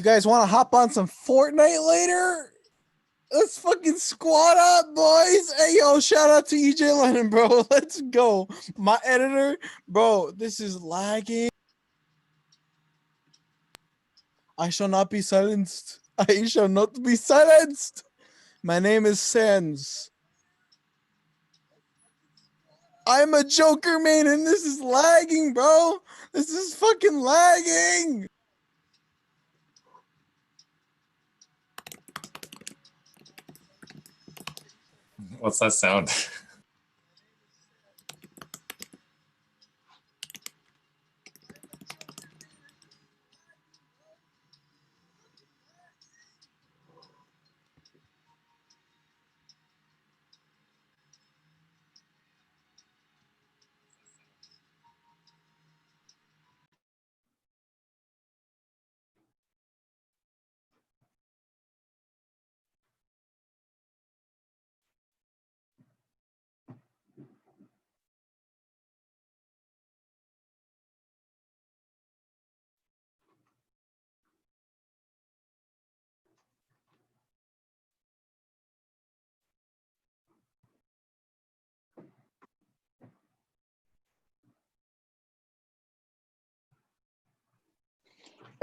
You guys want to hop on some Fortnite later? Let's fucking squad up, boys. Hey, yo, shout out to EJ Lennon, bro. Let's go. My editor, bro, this is lagging. I shall not be silenced. I shall not be silenced. My name is Sans. I'm a Joker main and this is lagging, bro. This is fucking lagging. What's that sound?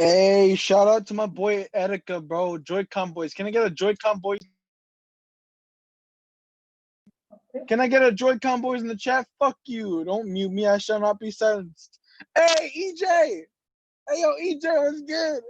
Hey, shout out to my boy Etika, bro. Joy-Con boys. Can I get a Joy-Con boys? Can I get a Joy-Con boys in the chat? Fuck you. Don't mute me. I shall not be silenced. Hey, EJ. Hey, yo, EJ, what's good?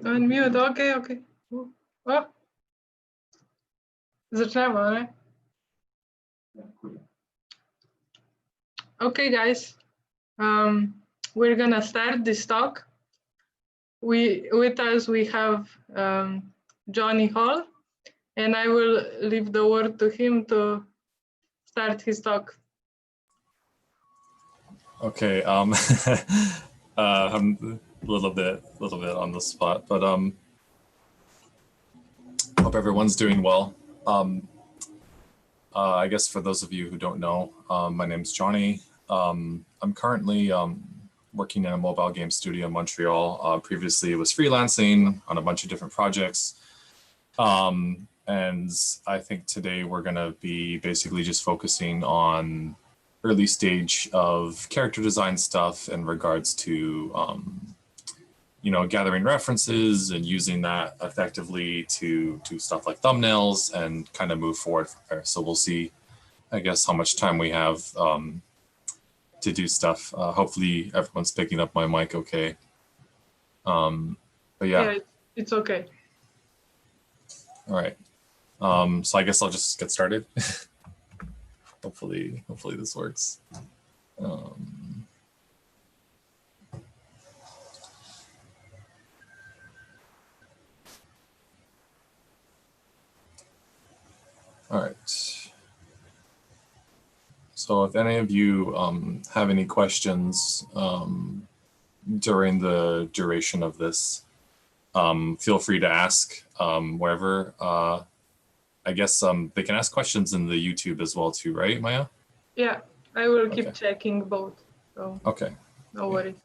Unmute, okej. O! Zaczynamy, nie? Okay, guys. We're gonna start this talk. With us we have Jonny Hall, and I will leave the word to him to start his talk. Okay. I'm a little bit on the spot, but hope everyone's doing well. I guess for those of you who don't know, my name's Jonny. I'm currently working in a mobile game studio in Montreal. Previously, I was freelancing on a bunch of different projects. And I think today we're going to be basically just focusing on early stage of character design stuff in regards to, gathering references and using that effectively to do stuff like thumbnails and kind of move forward from there. So we'll see, I guess, how much time we have to do stuff. Hopefully everyone's picking up my mic okay. But yeah, it's okay. All right. So I guess I'll just get started. Hopefully this works. All right. So if any of you have any questions during the duration of this, feel free to ask wherever. I guess they can ask questions in the YouTube as well too, right, Maya? Yeah, I will keep checking both. So okay. No worries.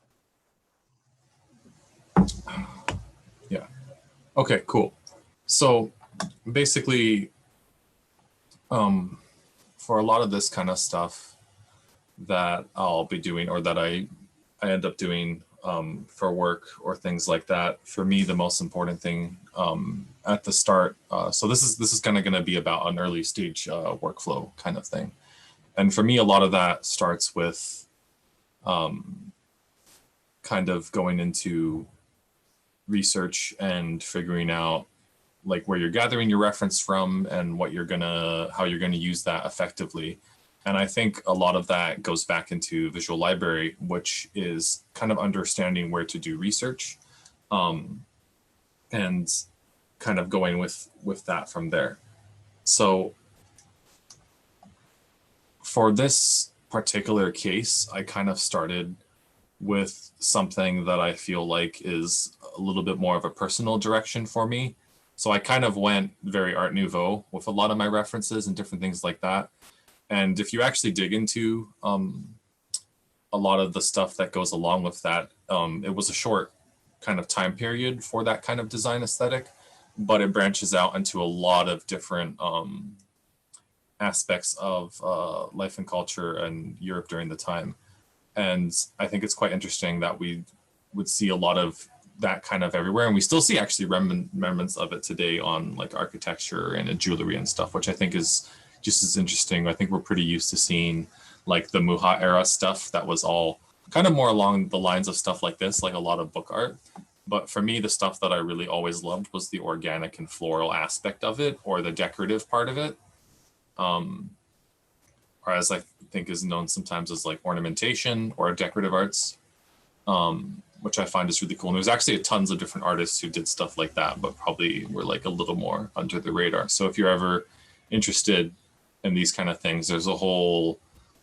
Yeah. Okay, cool. So basically, for a lot of this kind of stuff that I'll be doing or that I end up doing for work or things like that, for me, the most important thing at the start, so this is kind of going to be about an early stage workflow kind of thing. And for me, a lot of that starts with kind of going into research and figuring out like where you're gathering your reference from and how you're gonna use that effectively. And I think a lot of that goes back into Visual Library, which is kind of understanding where to do research and kind of going with that from there. So for this particular case, I kind of started with something that I feel like is a little bit more of a personal direction for me. So I kind of went very Art Nouveau with a lot of my references and different things like that. And if you actually dig into a lot of the stuff that goes along with that, it was a short kind of time period for that kind of design aesthetic, but it branches out into a lot of different aspects of life and culture and Europe during the time. And I think it's quite interesting that we would see a lot of that kind of everywhere. And we still see actually remnants of it today on like architecture and jewelry and stuff, which I think is just as interesting. I think we're pretty used to seeing like the Muha era stuff that was all kind of more along the lines of stuff like this, like a lot of book art. But for me, the stuff that I really always loved was the organic and floral aspect of it, or the decorative part of it. Or as I think is known sometimes as like ornamentation or decorative arts, which I find is really cool. And there's actually tons of different artists who did stuff like that, but probably were like a little more under the radar. So if you're ever interested in these kind of things, there's a whole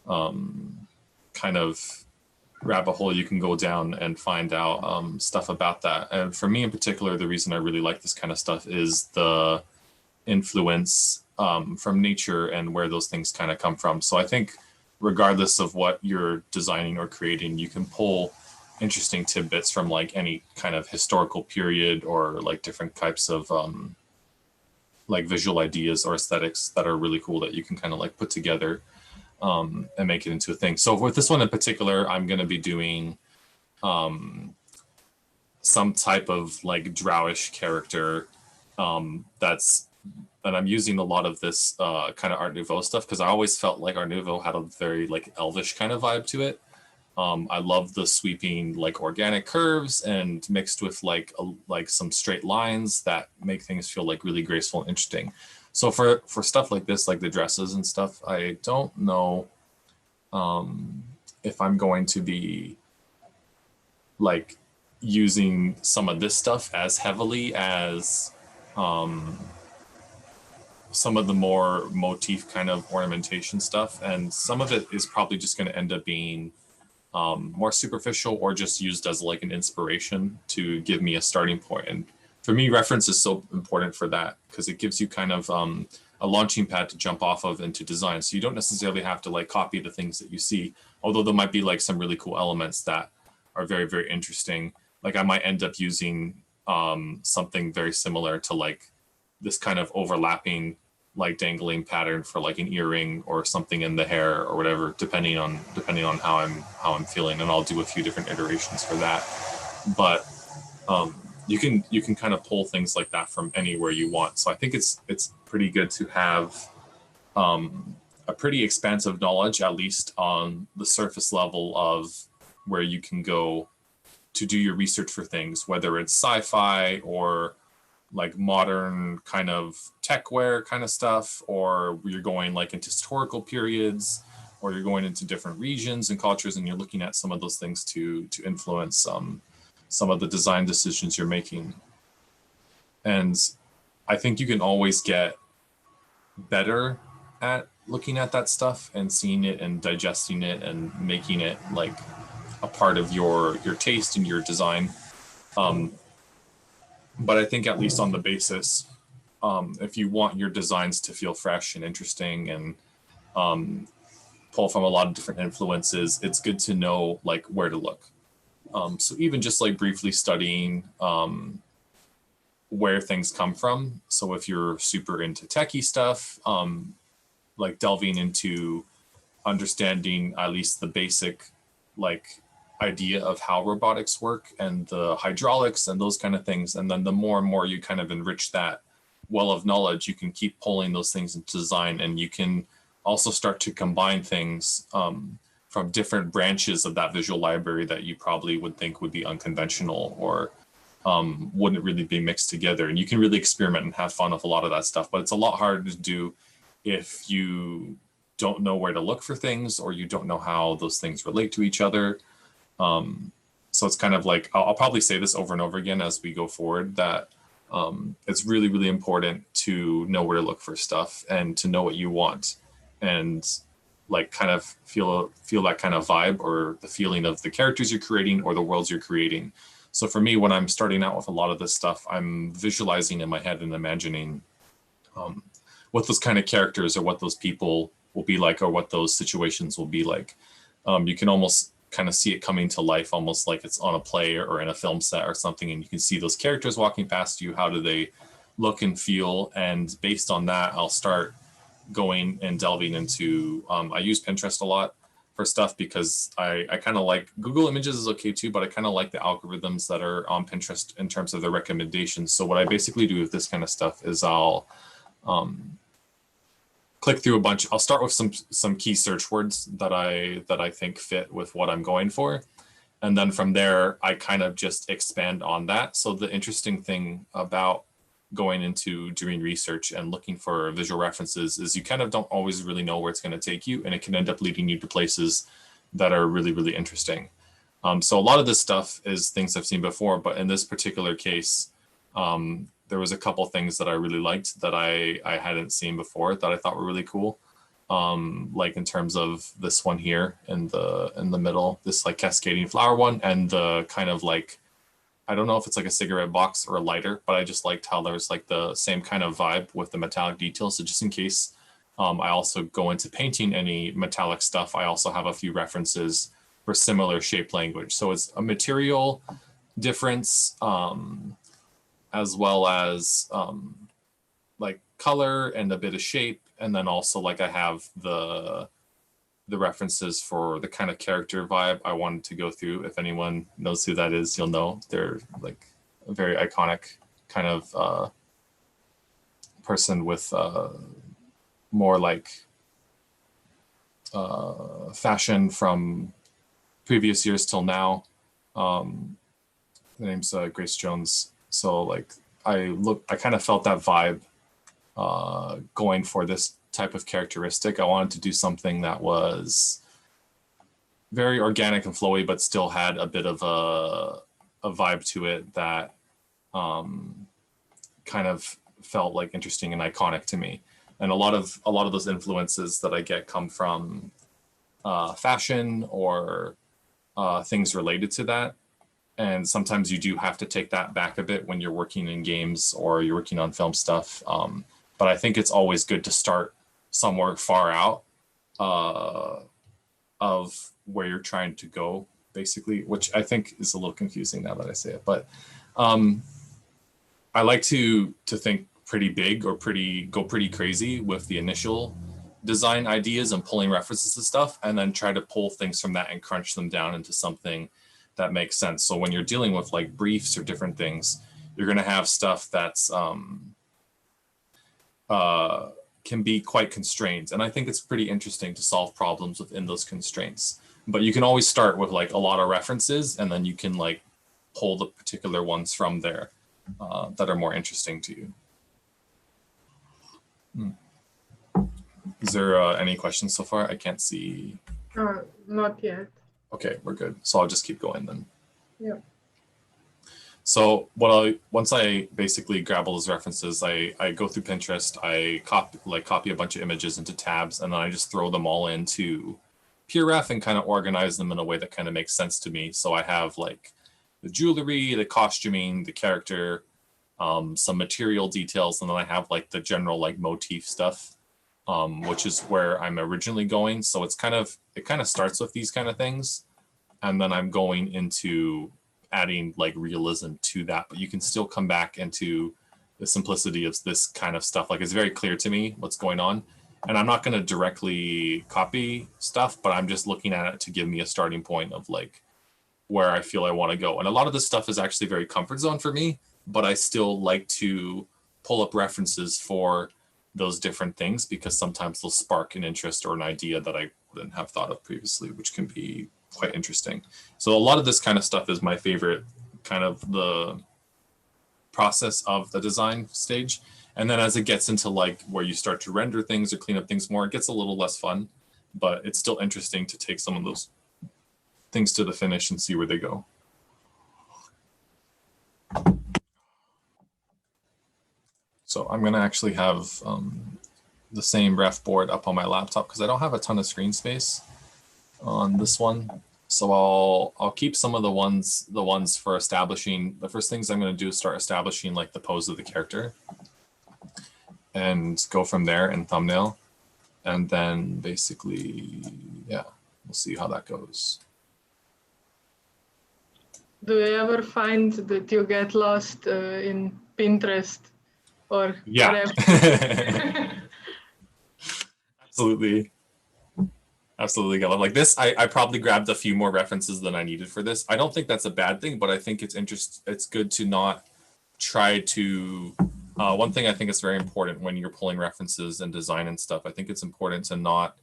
kind of rabbit hole you can go down and find out stuff about that. And for me in particular, the reason I really like this kind of stuff is the influence from nature and where those things kind of come from. So I think regardless of what you're designing or creating, you can pull interesting tidbits from like any kind of historical period or like different types of like visual ideas or aesthetics that are really cool that you can kind of like put together and make it into a thing. So with this one in particular, I'm going to be doing some type of like drowish character and I'm using a lot of this kind of Art Nouveau stuff because I always felt like Art Nouveau had a very like elvish kind of vibe to it. I love the sweeping like organic curves and mixed with like some straight lines that make things feel like really graceful and interesting. So for stuff like this, like the dresses and stuff, I don't know if I'm going to be like using some of this stuff as heavily as some of the more motif kind of ornamentation stuff, and some of it is probably just going to end up being more superficial or just used as like an inspiration to give me a starting point. And for me, reference is so important for that because it gives you kind of a launching pad to jump off of into design. So you don't necessarily have to like copy the things that you see, although there might be like some really cool elements that are very, very interesting. Like I might end up using something very similar to like this kind of overlapping like dangling pattern for like an earring or something in the hair or whatever, depending on how I'm feeling, and I'll do a few different iterations for that. But you can kind of pull things like that from anywhere you want. So I think it's pretty good to have a pretty expansive knowledge, at least on the surface level of where you can go to do your research for things, whether it's sci-fi or like modern kind of techwear kind of stuff, or you're going like into historical periods, or you're going into different regions and cultures, and you're looking at some of those things to influence some of the design decisions you're making. And I think you can always get better at looking at that stuff and seeing it and digesting it and making it like a part of your taste and your design. But I think at least on the basis, if you want your designs to feel fresh and interesting and pull from a lot of different influences, it's good to know like where to look. So even just like briefly studying where things come from. So if you're super into techie stuff, like delving into understanding at least the basic like idea of how robotics work and the hydraulics and those kind of things. And then the more and more you kind of enrich that well of knowledge, you can keep pulling those things into design, and you can also start to combine things from different branches of that visual library that you probably would think would be unconventional or wouldn't really be mixed together. And you can really experiment and have fun with a lot of that stuff, but it's a lot harder to do if you don't know where to look for things or you don't know how those things relate to each other. So it's kind of like, I'll probably say this over and over again as we go forward, that it's really, really important to know where to look for stuff and to know what you want and like kind of feel that kind of vibe or the feeling of the characters you're creating or the worlds you're creating. So for me, when I'm starting out with a lot of this stuff, I'm visualizing in my head and imagining what those kind of characters or what those people will be like or what those situations will be like. You can almost kind of see it coming to life, almost like it's on a play or in a film set or something, and you can see those characters walking past you. How do they look and feel? And based on that, I'll start going and delving into, I use Pinterest a lot for stuff because I kind of like, Google Images is okay too, but I kind of like the algorithms that are on Pinterest in terms of the recommendations. So what I basically do with this kind of stuff is I'll click through a bunch. I'll start with some key search words that I think fit with what I'm going for. And then from there, I kind of just expand on that. So the interesting thing about going into doing research and looking for visual references is you kind of don't always really know where it's going to take you, and it can end up leading you to places that are really, really interesting. So a lot of this stuff is things I've seen before, but in this particular case, there was a couple things that I really liked that I hadn't seen before that I thought were really cool. Like in terms of this one here in the middle, this like cascading flower one, and the kind of like, I don't know if it's like a cigarette box or a lighter, but I just liked how there's like the same kind of vibe with the metallic details. So just in case I also go into painting any metallic stuff, I also have a few references for similar shape language. So it's a material difference, as well as like color and a bit of shape. And then also like I have the references for the kind of character vibe I wanted to go through. If anyone knows who that is, you'll know they're like a very iconic kind of person with more like fashion from previous years till now. The name's Grace Jones. So like I kind of felt that vibe going for this type of characteristic. I wanted to do something that was very organic and flowy, but still had a bit of a vibe to it that kind of felt like interesting and iconic to me. And a lot of those influences that I get come from fashion or things related to that. And sometimes you do have to take that back a bit when you're working in games or you're working on film stuff. But I think it's always good to start somewhere far out of where you're trying to go, basically, which I think is a little confusing now that I say it. But I like to think pretty big or go pretty crazy with the initial design ideas and pulling references to stuff, and then try to pull things from that and crunch them down into something that makes sense. So when you're dealing with like briefs or different things, you're going to have stuff that's can be quite constrained. And I think it's pretty interesting to solve problems within those constraints. But you can always start with like a lot of references, and then you can like pull the particular ones from there that are more interesting to you. Is there any questions so far? I can't see. Not yet. Okay, we're good. So I'll just keep going then. Yeah. So once I basically grab all those references, I go through Pinterest, I copy a bunch of images into tabs, and then I just throw them all into PureRef and kind of organize them in a way that kind of makes sense to me. So I have like the jewelry, the costuming, the character, some material details, and then I have like the general like motif stuff, which is where I'm originally going. So it kind of starts with these kind of things, and then I'm going into adding like realism to that, but you can still come back into the simplicity of this kind of stuff. Like it's very clear to me what's going on, and I'm not going to directly copy stuff, but I'm just looking at it to give me a starting point of like where I feel I want to go. And a lot of this stuff is actually very comfort zone for me, but I still like to pull up references for those different things because sometimes they'll spark an interest or an idea that I wouldn't have thought of previously, which can be quite interesting. So a lot of this kind of stuff is my favorite, kind of the process of the design stage. And then as it gets into like where you start to render things or clean up things more, it gets a little less fun, but it's still interesting to take some of those things to the finish and see where they go. So I'm going to actually have the same ref board up on my laptop because I don't have a ton of screen space on this one. So I'll keep some of the ones for establishing. The first things I'm going to do is start establishing like the pose of the character and go from there in thumbnail. And then basically, yeah, we'll see how that goes. Do you ever find that you get lost in Pinterest or yeah. Absolutely got like this. I probably grabbed a few more references than I needed for this. I don't think that's a bad thing, but I think it's good to not try to one thing I think is very important when you're pulling references and design and stuff, I think it's important to not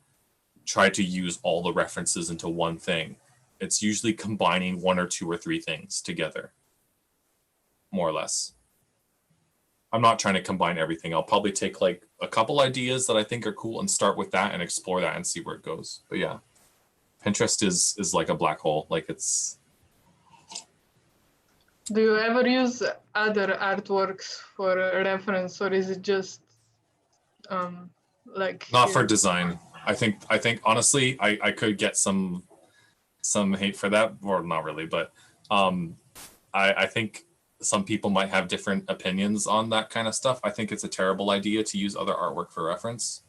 try to use all the references into one thing. It's usually combining one or two or three things together, more or less. I'm not trying to combine everything. I'll probably take like a couple ideas that I think are cool and start with that and explore that and see where it goes. But yeah, Pinterest is like a black hole. Like it's. Do you ever use other artworks for a reference, or is it just like? Not for design. I think honestly, I could get some hate for that, or not really, but I think some people might have different opinions on that kind of stuff. I think it's a terrible idea to use other artwork for reference.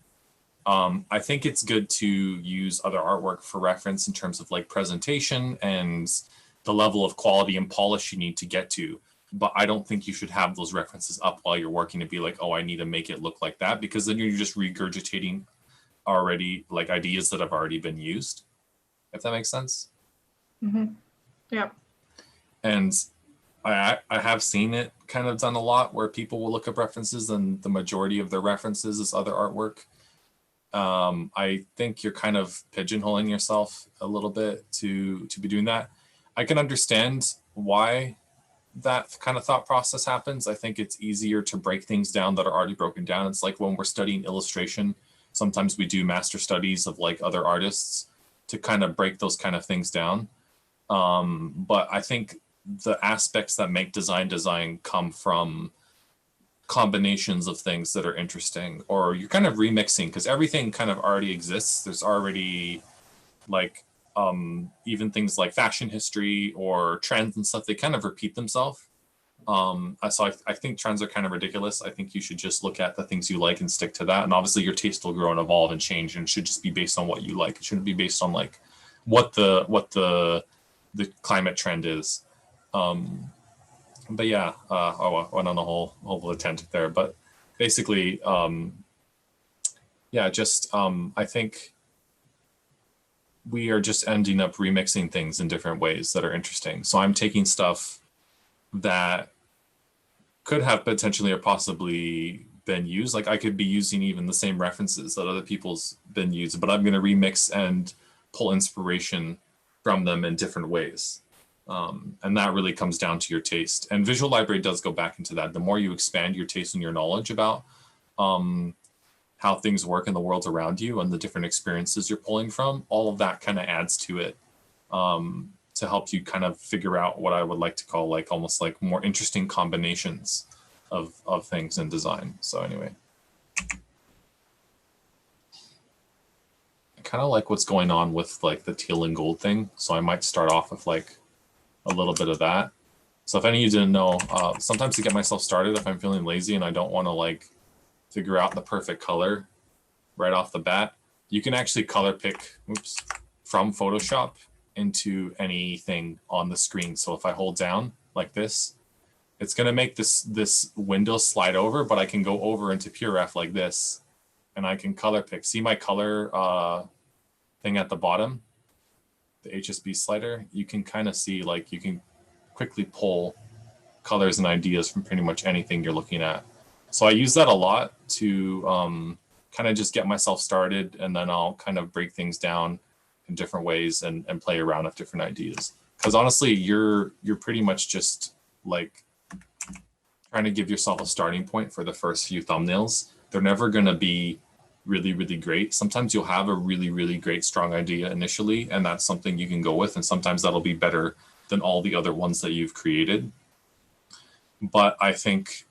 I think it's good to use other artwork for reference in terms of like presentation and the level of quality and polish you need to get to. But I don't think you should have those references up while you're working to be like, oh, I need to make it look like that, because then you're just regurgitating already like ideas that have already been used, if that makes sense. Mm-hmm. Yeah. And I have seen it kind of done a lot where people will look up references and the majority of their references is other artwork. I think you're kind of pigeonholing yourself a little bit to be doing that. I can understand why that kind of thought process happens. I think it's easier to break things down that are already broken down. It's like when we're studying illustration, sometimes we do master studies of like other artists to kind of break those kind of things down. But I think the aspects that make design come from combinations of things that are interesting, or you're kind of remixing because everything kind of already exists. There's already like even things like fashion history or trends and stuff, they kind of repeat themselves. So I think trends are kind of ridiculous. I think you should just look at the things you like and stick to that. And obviously your taste will grow and evolve and change, and it should just be based on what you like. It shouldn't be based on like what the climate trend is. But yeah, I went on a whole tangent there. But basically, yeah, just I think we are just ending up remixing things in different ways that are interesting. So I'm taking stuff that could have potentially or possibly been used. Like I could be using even the same references that other people's been used, but I'm going to remix and pull inspiration from them in different ways. And that really comes down to your taste. And Visual Library does go back into that. The more you expand your taste and your knowledge about how things work in the world around you and the different experiences you're pulling from, all of that kind of adds to it to help you kind of figure out what I would like to call like almost like more interesting combinations of things in design. So anyway, I kind of like what's going on with like the teal and gold thing. So I might start off with like a little bit of that. So if any of you didn't know, sometimes to get myself started, if I'm feeling lazy and I don't want to like figure out the perfect color right off the bat, you can actually color pick from Photoshop into anything on the screen. So if I hold down like this, it's going to make this window slide over, but I can go over into PureRef like this and I can color pick. See my color thing at the bottom, the HSB slider? You can kind of see like you can quickly pull colors and ideas from pretty much anything you're looking at. So I use that a lot to kind of just get myself started, and then I'll kind of break things down in different ways and play around with different ideas. Because honestly, you're pretty much just like trying to give yourself a starting point for the first few thumbnails. They're never going to be really, really great. Sometimes you'll have a really, really great, strong idea initially, and that's something you can go with. And sometimes that'll be better than all the other ones that you've created. But I think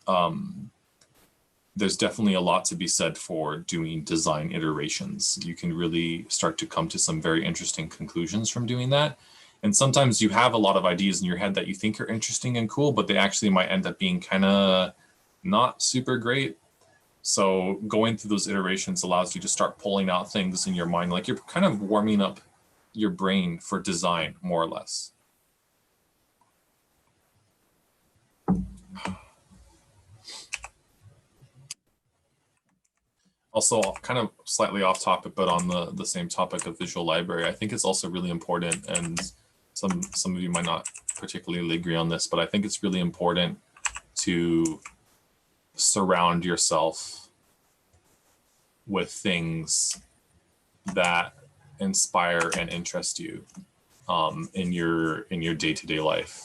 there's definitely a lot to be said for doing design iterations. You can really start to come to some very interesting conclusions from doing that. And sometimes you have a lot of ideas in your head that you think are interesting and cool, but they actually might end up being kind of not super great. So going through those iterations allows you to start pulling out things in your mind, like you're kind of warming up your brain for design, more or less. Also, kind of slightly off topic, but on the same topic of Visual Library, I think it's also really important, and some of you might not particularly agree on this, but I think it's really important to surround yourself with things that inspire and interest you in your day-to-day life.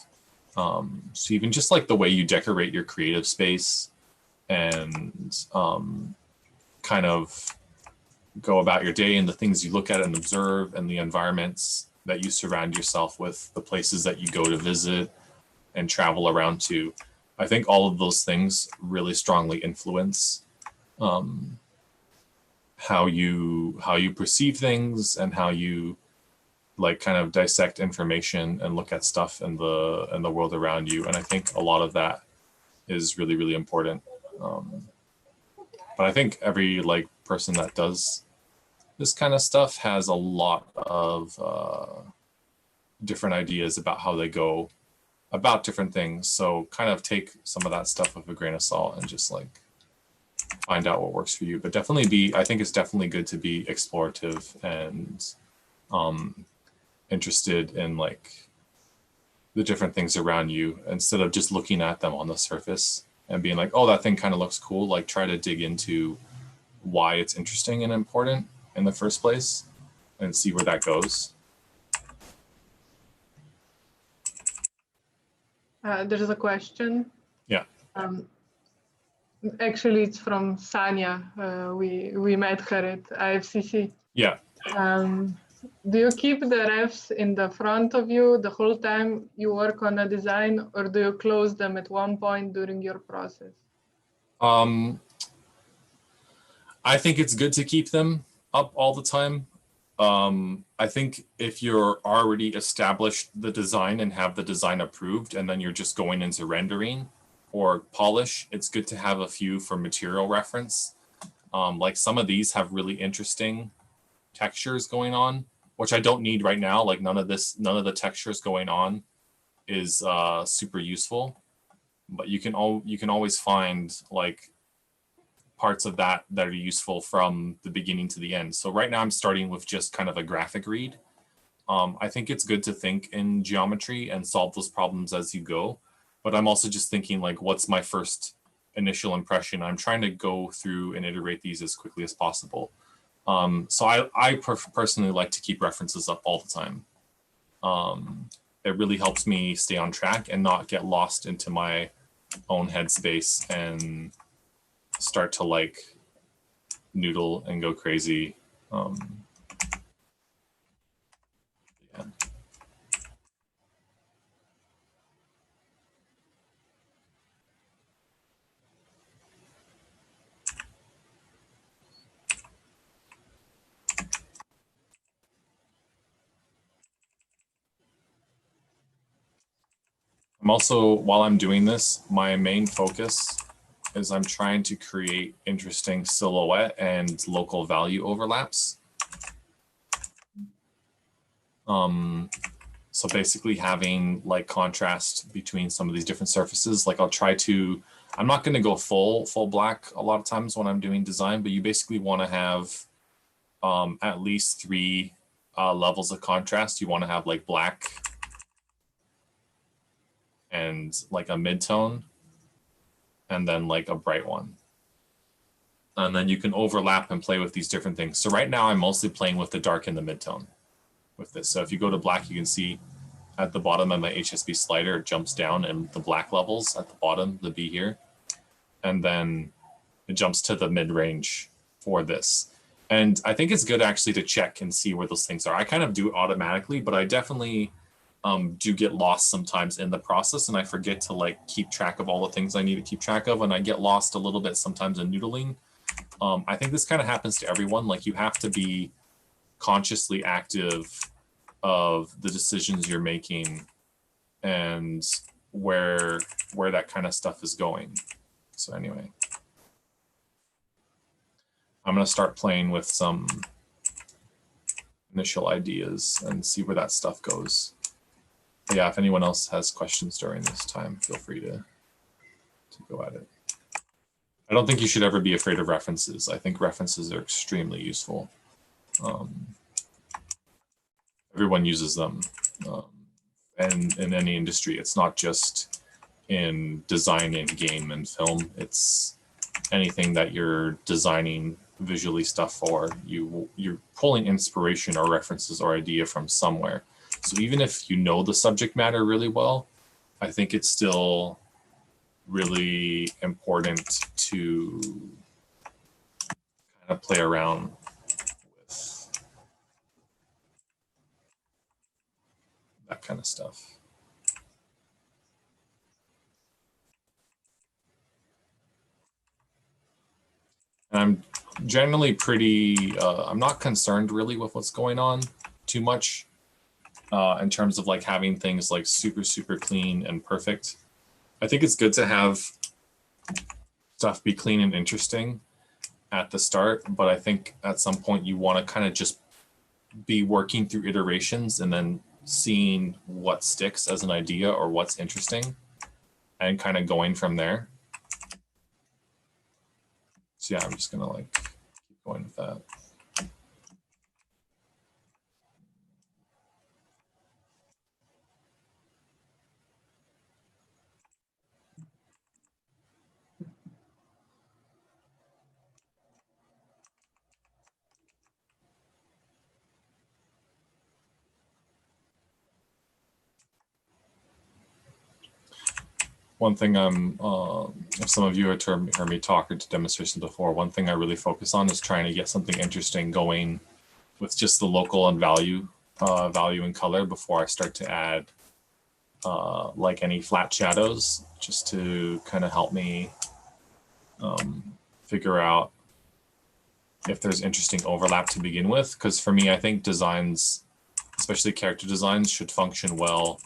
So even just like the way you decorate your creative space and kind of go about your day and the things you look at and observe and the environments that you surround yourself with, the places that you go to visit and travel around to. I think all of those things really strongly influence how you perceive things and how you like kind of dissect information and look at stuff in the world around you. And I think a lot of that is really, really important. But I think every like person that does this kind of stuff has a lot of different ideas about how they go about different things. So kind of take some of that stuff with a grain of salt and just like find out what works for you. But definitely I think it's definitely good to be explorative and interested in like the different things around you instead of just looking at them on the surface and being like, oh, that thing kind of looks cool. Like try to dig into why it's interesting and important in the first place and see where that goes. There's a question. Yeah. Actually, it's from Sanya. We met her at IFCC. Yeah. Do you keep the refs in the front of you the whole time you work on a design, or do you close them at one point during your process? I think it's good to keep them up all the time. I think if you're already established the design and have the design approved, and then you're just going into rendering or polish, it's good to have a few for material reference. Like some of these have really interesting textures going on, which I don't need right now. Like none of the textures going on is super useful, but you can always find like parts of that are useful from the beginning to the end. So right now I'm starting with just kind of a graphic read. I think it's good to think in geometry and solve those problems as you go, but I'm also just thinking like, what's my first initial impression? I'm trying to go through and iterate these as quickly as possible. So I personally like to keep references up all the time. It really helps me stay on track and not get lost into my own headspace and start to like noodle and go crazy. Yeah. I'm also, while I'm doing this, my main focus is I'm trying to create interesting silhouette and local value overlaps. So basically having like contrast between some of these different surfaces. Like I'm not going to go full black a lot of times when I'm doing design, but you basically want to have at least 3 levels of contrast. You want to have like black and like a mid-tone and then like a bright one. And then you can overlap and play with these different things. So right now I'm mostly playing with the dark and the mid-tone with this. So if you go to black, you can see at the bottom of my HSB slider, it jumps down and the black levels at the bottom, the B here. And then it jumps to the mid-range for this. And I think it's good actually to check and see where those things are. I kind of do it automatically, but I definitely do get lost sometimes in the process, and I forget to like keep track of all the things I need to keep track of, and I get lost a little bit sometimes in noodling. I think this kind of happens to everyone. Like you have to be consciously active of the decisions you're making and where that kind of stuff is going. So anyway, I'm going to start playing with some initial ideas and see where that stuff goes. But yeah, if anyone else has questions during this time, feel free to go at it. I don't think you should ever be afraid of references. I think references are extremely useful. Everyone uses them, and in any industry. It's not just in design and game and film. It's anything that you're designing visually stuff for. You're pulling inspiration or references or idea from somewhere. So even if you know the subject matter really well, I think it's still really important to kind of play around with that kind of stuff. And I'm generally pretty, I'm not concerned really with what's going on too much in terms of like having things like super, super clean and perfect. I think it's good to have stuff be clean and interesting at the start, but I think at some point you want to kind of just be working through iterations and then seeing what sticks as an idea or what's interesting and kind of going from there. So yeah, I'm just gonna like keep going with that. one thing if some of you have heard me talk or to demonstrations before, one thing I really focus on is trying to get something interesting going with just the local and value and color before I start to add like any flat shadows, just to kind of help me figure out if there's interesting overlap to begin with. Because for me, I think designs, especially character designs, should function well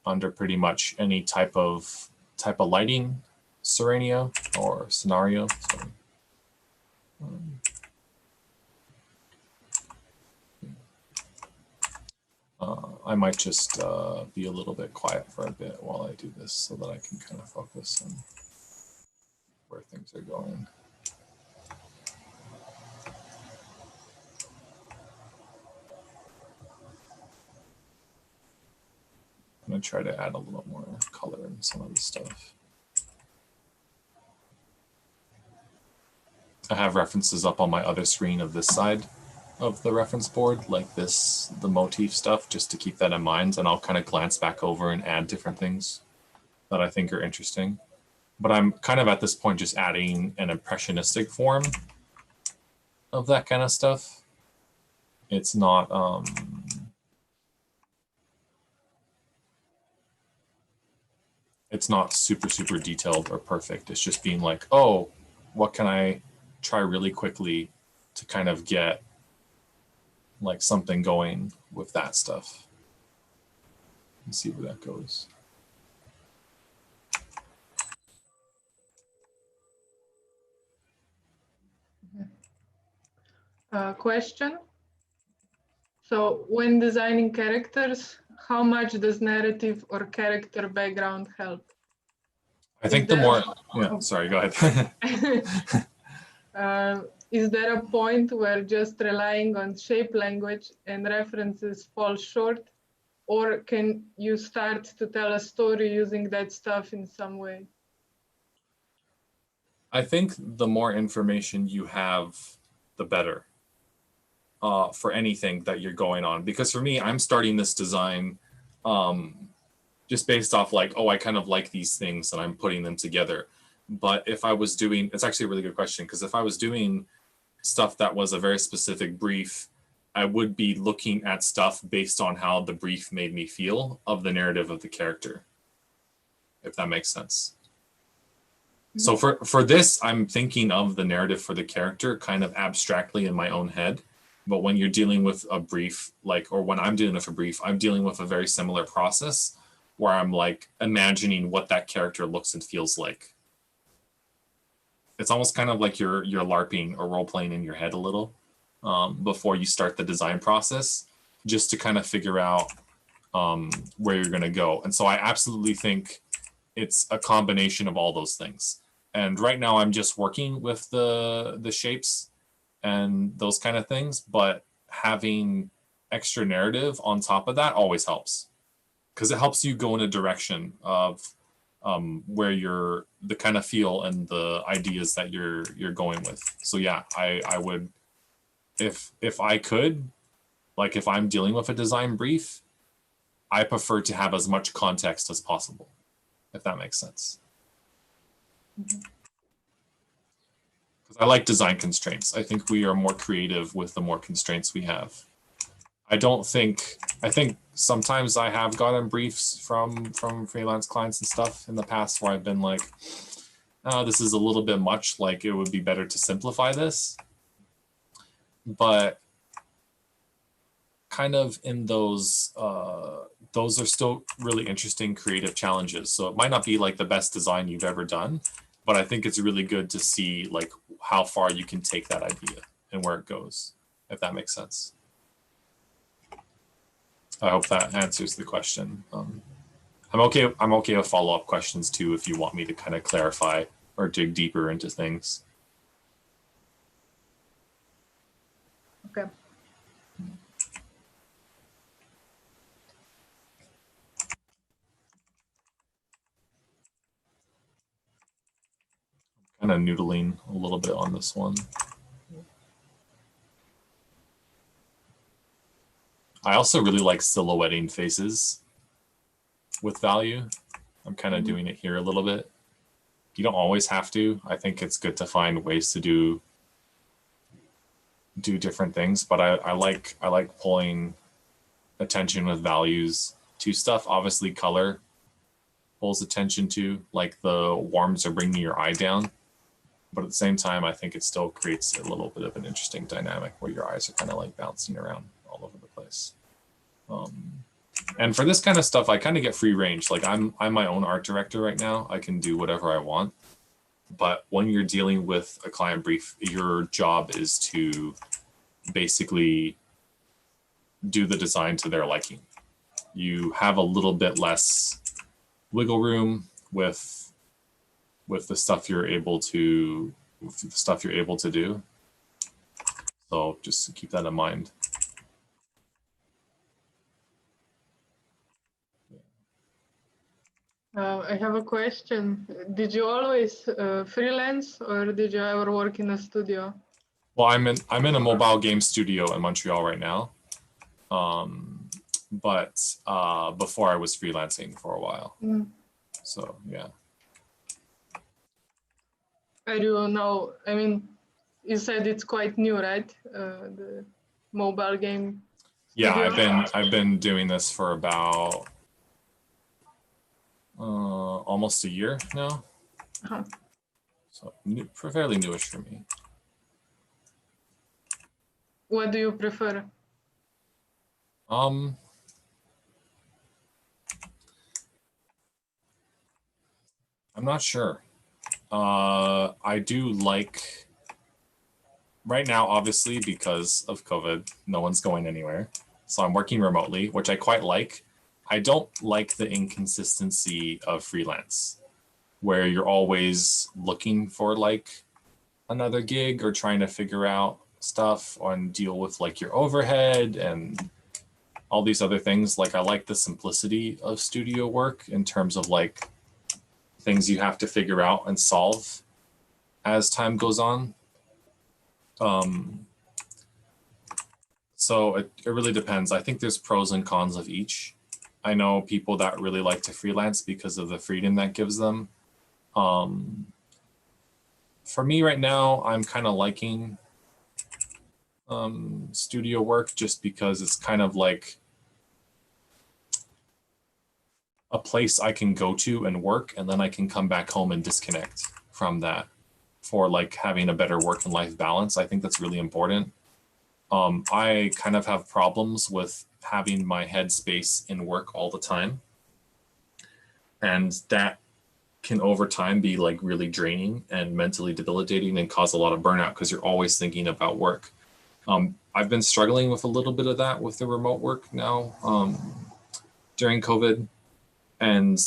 under pretty much any type of lighting scenario. Sorry. I might just be a little bit quiet for a bit while I do this so that I can kind of focus on where things are going. I'm going to try to add a little more color in some of this stuff. I have references up on my other screen of this side of the reference board, like this, the motif stuff, just to keep that in mind. And I'll kind of glance back over and add different things that I think are interesting. But I'm kind of at this point just adding an impressionistic form of that kind of stuff. It's not super detailed or perfect. It's just being like, oh, what can I try really quickly to kind of get like something going with that stuff. Let's see where that goes. Question. So when designing characters, how much does narrative or character background help? I think the more, yeah, sorry, go ahead. Is there a point where just relying on shape language and references falls short? Or can you start to tell a story using that stuff in some way? I think the more information you have, the better for anything that you're going on. Because for me, I'm starting this design just based off like, oh, I kind of like these things and I'm putting them together. But if I was doing, it's actually a really good question, because if I was doing stuff that was a very specific brief, I would be looking at stuff based on how the brief made me feel of the narrative of the character, if that makes sense. So for this, I'm thinking of the narrative for the character kind of abstractly in my own head. But when you're dealing with a brief, like, or when I'm dealing with a brief, I'm dealing with a very similar process where I'm like imagining what that character looks and feels like. It's almost kind of like you're LARPing or role-playing in your head a little before you start the design process, just to kind of figure out where you're going to go. And so I absolutely think it's a combination of all those things. And right now I'm just working with the shapes and those kind of things, but having extra narrative on top of that always helps, because it helps you go in a direction of where you're, the kind of feel and the ideas that you're going with. So yeah, I would, if I could, like if I'm dealing with a design brief, I prefer to have as much context as possible, if that makes sense. Because I like design constraints. I think we are more creative with the more constraints we have. I think sometimes I have gotten briefs from freelance clients and stuff in the past where I've been like, oh, this is a little bit much, like it would be better to simplify this. But kind of in those are still really interesting creative challenges. So it might not be like the best design you've ever done, but I think it's really good to see like how far you can take that idea and where it goes, if that makes sense. I hope that answers the question. I'm okay with follow-up questions too, if you want me to kind of clarify or dig deeper into things. Okay. Kind of noodling a little bit on this one. I also really like silhouetting faces. with value. I'm kind of doing it here a little bit. You don't always have to. I think it's good to find ways to do different things, but I like pulling attention with values to stuff. Obviously color pulls attention to, like the warms are bringing your eye down, but at the same time I think it still creates a little bit of an interesting dynamic where your eyes are kind of like bouncing around all over the place. And for this kind of stuff I kind of get free range. Like I'm my own art director right now. I can do whatever I want, but when you're dealing with a client brief, your job is to basically do the design to their liking. You have a little bit less wiggle room with the stuff you're able to do. So just keep that in mind. I have a question. Did you always freelance, or did you ever work in a studio? Well, I'm in a mobile game studio in Montreal right now. But before I was freelancing for a while. So yeah. I do know. I mean, you said it's quite new, right? The mobile game. Yeah, studio? I've been doing this for about almost a year now. So fairly newish for me. What do you prefer? I'm not sure. I do like, right now, obviously, because of COVID, no one's going anywhere. So I'm working remotely, which I quite like. I don't like the inconsistency of freelance, where you're always looking for like another gig or trying to figure out stuff and deal with like your overhead and all these other things. Like I like the simplicity of studio work in terms of like things you have to figure out and solve as time goes on. So it really depends. I think there's pros and cons of each. I know people that really like to freelance because of the freedom that gives them. For me right now, I'm kind of liking studio work just because it's kind of like a place I can go to and work, and then I can come back home and disconnect from that for like having a better work and life balance. I think that's really important. I kind of have problems with having my headspace in work all the time. And that can over time be like really draining and mentally debilitating and cause a lot of burnout because you're always thinking about work. I've been struggling with a little bit of that with the remote work now during COVID. And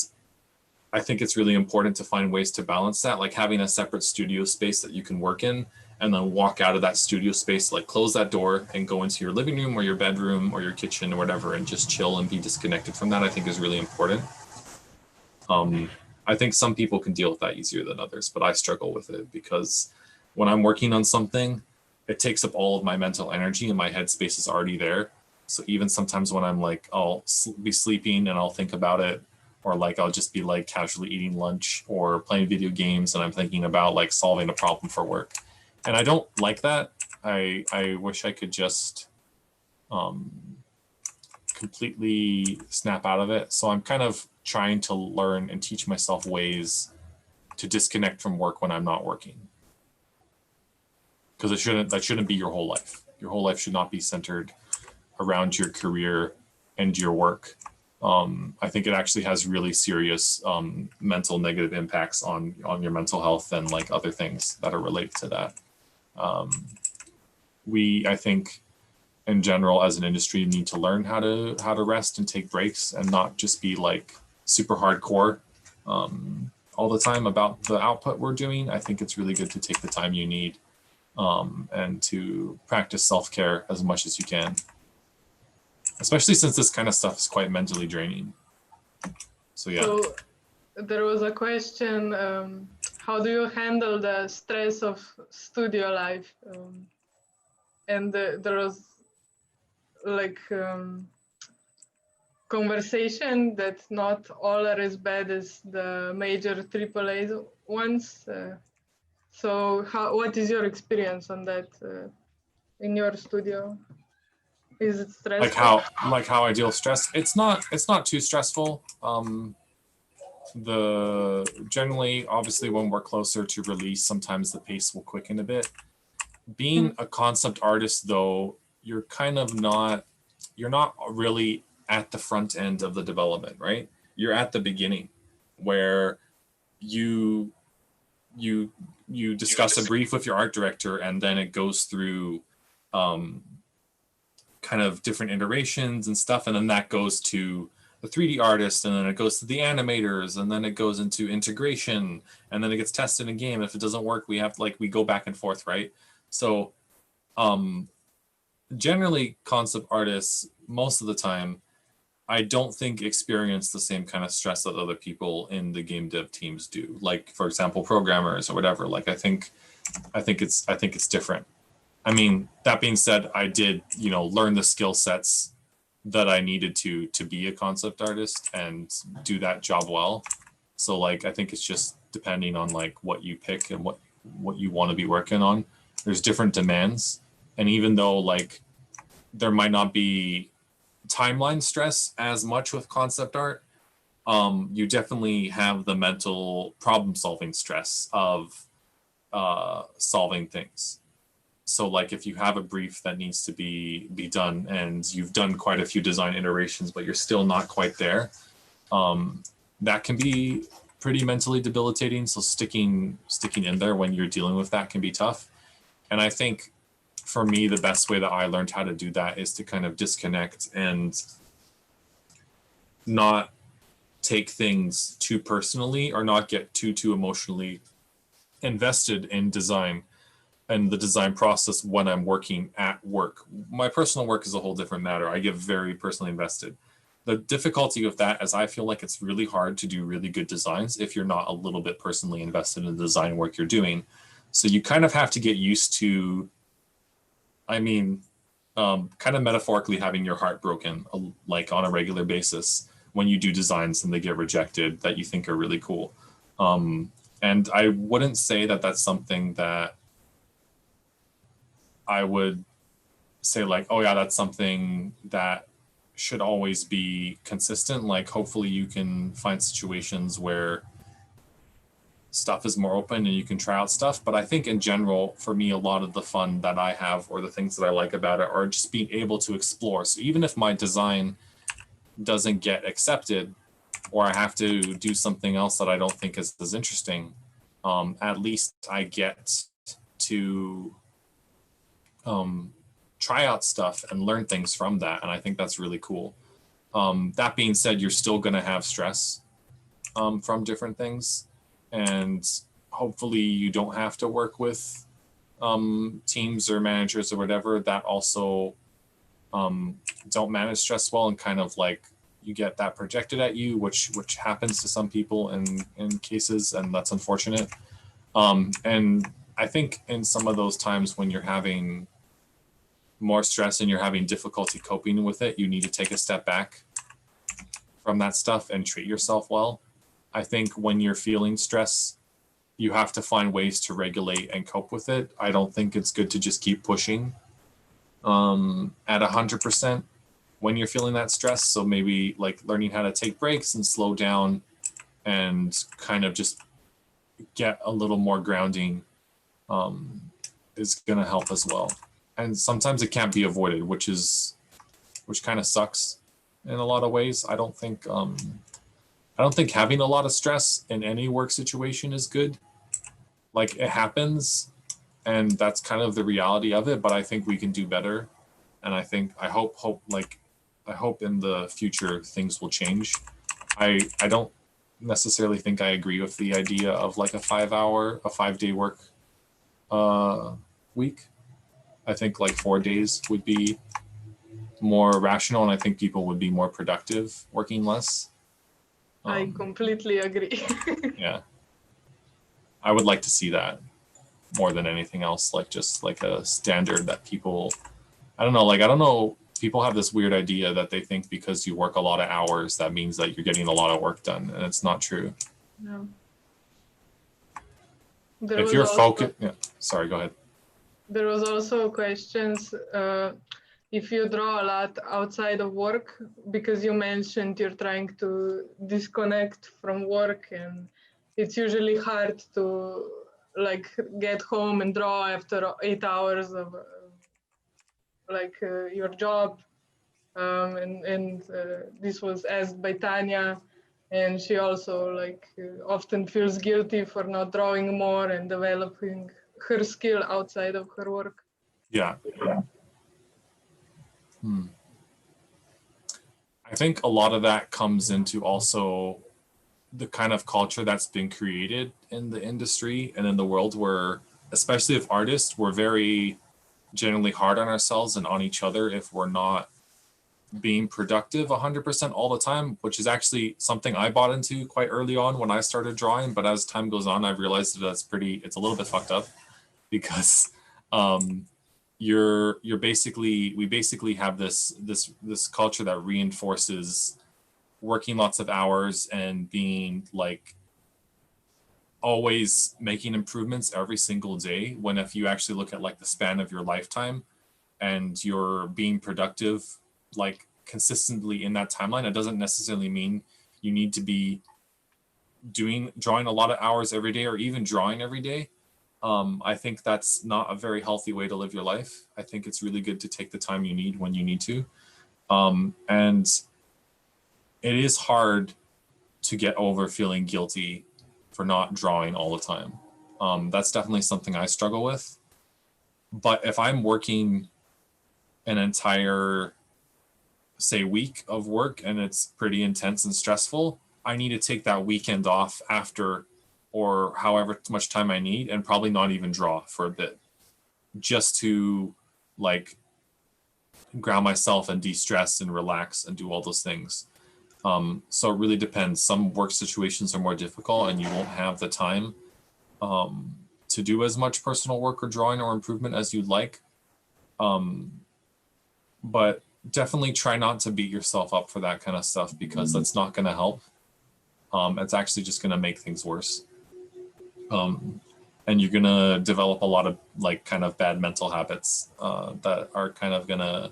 I think it's really important to find ways to balance that, like having a separate studio space that you can work in and then walk out of that studio space, like close that door and go into your living room or your bedroom or your kitchen or whatever and just chill and be disconnected from that, I think is really important. I think some people can deal with that easier than others, but I struggle with it because when I'm working on something, it takes up all of my mental energy and my headspace is already there. So even sometimes when I'm like, I'll be sleeping and I'll think about it, or like I'll just be like casually eating lunch or playing video games and I'm thinking about like solving a problem for work. And I don't like that. I wish I could just completely snap out of it. So I'm kind of trying to learn and teach myself ways to disconnect from work when I'm not working. Because that shouldn't be your whole life. Your whole life should not be centered around your career and your work. I think it actually has really serious mental negative impacts on your mental health and like other things that are related to that. I think in general as an industry need to learn how to rest and take breaks and not just be like super hardcore all the time about the output we're doing. I think it's really good to take the time you need and to practice self-care as much as you can, especially since this kind of stuff is quite mentally draining. So yeah. So there was a question, how do you handle the stress of studio life? And there was like conversation that not all are as bad as the major AAA ones. So what is your experience on that in your studio? Is it stressful? Like how I deal with stress. It's not too stressful. Generally, obviously, when we're closer to release, sometimes the pace will quicken a bit. Being a concept artist, though, you're not really at the front end of the development, right? You're at the beginning, where you discuss a brief with your art director, and then it goes through kind of different iterations and stuff, and then that goes to the 3D artist, and then it goes to the animators, and then it goes into integration, and then it gets tested in game. If it doesn't work, we go back and forth, right? So generally concept artists, most of the time, I don't think experience the same kind of stress that other people in the game dev teams do. Like, for example, programmers or whatever. Like, I think it's different. I mean, that being said, I did, learn the skill sets that I needed to be a concept artist and do that job well. So like, I think it's just depending on like what you pick and what you want to be working on. There's different demands. And even though like there might not be timeline stress as much with concept art, you definitely have the mental problem solving stress of solving things. So like if you have a brief that needs to be done and you've done quite a few design iterations, but you're still not quite there, that can be pretty mentally debilitating. So sticking in there when you're dealing with that can be tough. And I think for me, the best way that I learned how to do that is to kind of disconnect and not take things too personally or not get too emotionally invested in design and the design process when I'm working at work. My personal work is a whole different matter. I get very personally invested. The difficulty with that is I feel like it's really hard to do really good designs if you're not a little bit personally invested in the design work you're doing. So you kind of have to get used to, kind of metaphorically having your heart broken like on a regular basis when you do designs and they get rejected that you think are really cool. And I wouldn't say that that's something that I would say like, oh yeah, that's something that should always be consistent. Like hopefully you can find situations where stuff is more open and you can try out stuff. But I think in general, for me, a lot of the fun that I have or the things that I like about it are just being able to explore. So even if my design doesn't get accepted or I have to do something else that I don't think is as interesting, at least I get to try out stuff and learn things from that. And I think that's really cool. That being said, you're still going to have stress from different things. And hopefully you don't have to work with teams or managers or whatever that also don't manage stress well, and kind of like you get that projected at you, which happens to some people in cases, and that's unfortunate. And I think in some of those times when you're having more stress and you're having difficulty coping with it, you need to take a step back from that stuff and treat yourself well. I think when you're feeling stress, you have to find ways to regulate and cope with it. I don't think it's good to just keep pushing at 100% when you're feeling that stress. So maybe like learning how to take breaks and slow down and kind of just get a little more grounding is going to help as well. And sometimes it can't be avoided, which kind of sucks in a lot of ways. I don't think having a lot of stress in any work situation is good. Like it happens and that's kind of the reality of it, but I think we can do better. And I hope in the future things will change. I don't necessarily think I agree with the idea of like a 5-day work week. I think like 4 days would be more rational, and I think people would be more productive working less. I completely agree. Yeah. I would like to see that more than anything else, like just like a standard that people, I don't know, people have this weird idea that they think because you work a lot of hours, that means that you're getting a lot of work done, and it's not true. No. If you're focused, yeah, sorry, go ahead. There was also questions if you draw a lot outside of work, because you mentioned you're trying to disconnect from work, and it's usually hard to like get home and draw after 8 hours of your job. And this was asked by Tanya, and she also often feels guilty for not drawing more and developing her skill outside of her work. Yeah. I think a lot of that comes into also the kind of culture that's been created in the industry and in the world, where, especially if artists, we're very generally hard on ourselves and on each other if we're not being productive 100% all the time, which is actually something I bought into quite early on when I started drawing. But as time goes on, I've realized that it's a little bit fucked up, because we basically have this culture that reinforces working lots of hours and being like always making improvements every single day, when if you actually look at like the span of your lifetime and you're being productive like consistently in that timeline, it doesn't necessarily mean you need to be drawing a lot of hours every day or even drawing every day. I think that's not a very healthy way to live your life. I think it's really good to take the time you need when you need to. And it is hard to get over feeling guilty for not drawing all the time. That's definitely something I struggle with. But if I'm working an entire, say, week of work and it's pretty intense and stressful, I need to take that weekend off after, or however much time I need, and probably not even draw for a bit, just to like ground myself and de-stress and relax and do all those things. So it really depends. Some work situations are more difficult and you won't have the time to do as much personal work or drawing or improvement as you'd like. But definitely try not to beat yourself up for that kind of stuff, because that's not going to help. It's actually just going to make things worse. And you're going to develop a lot of like kind of bad mental habits that are kind of going to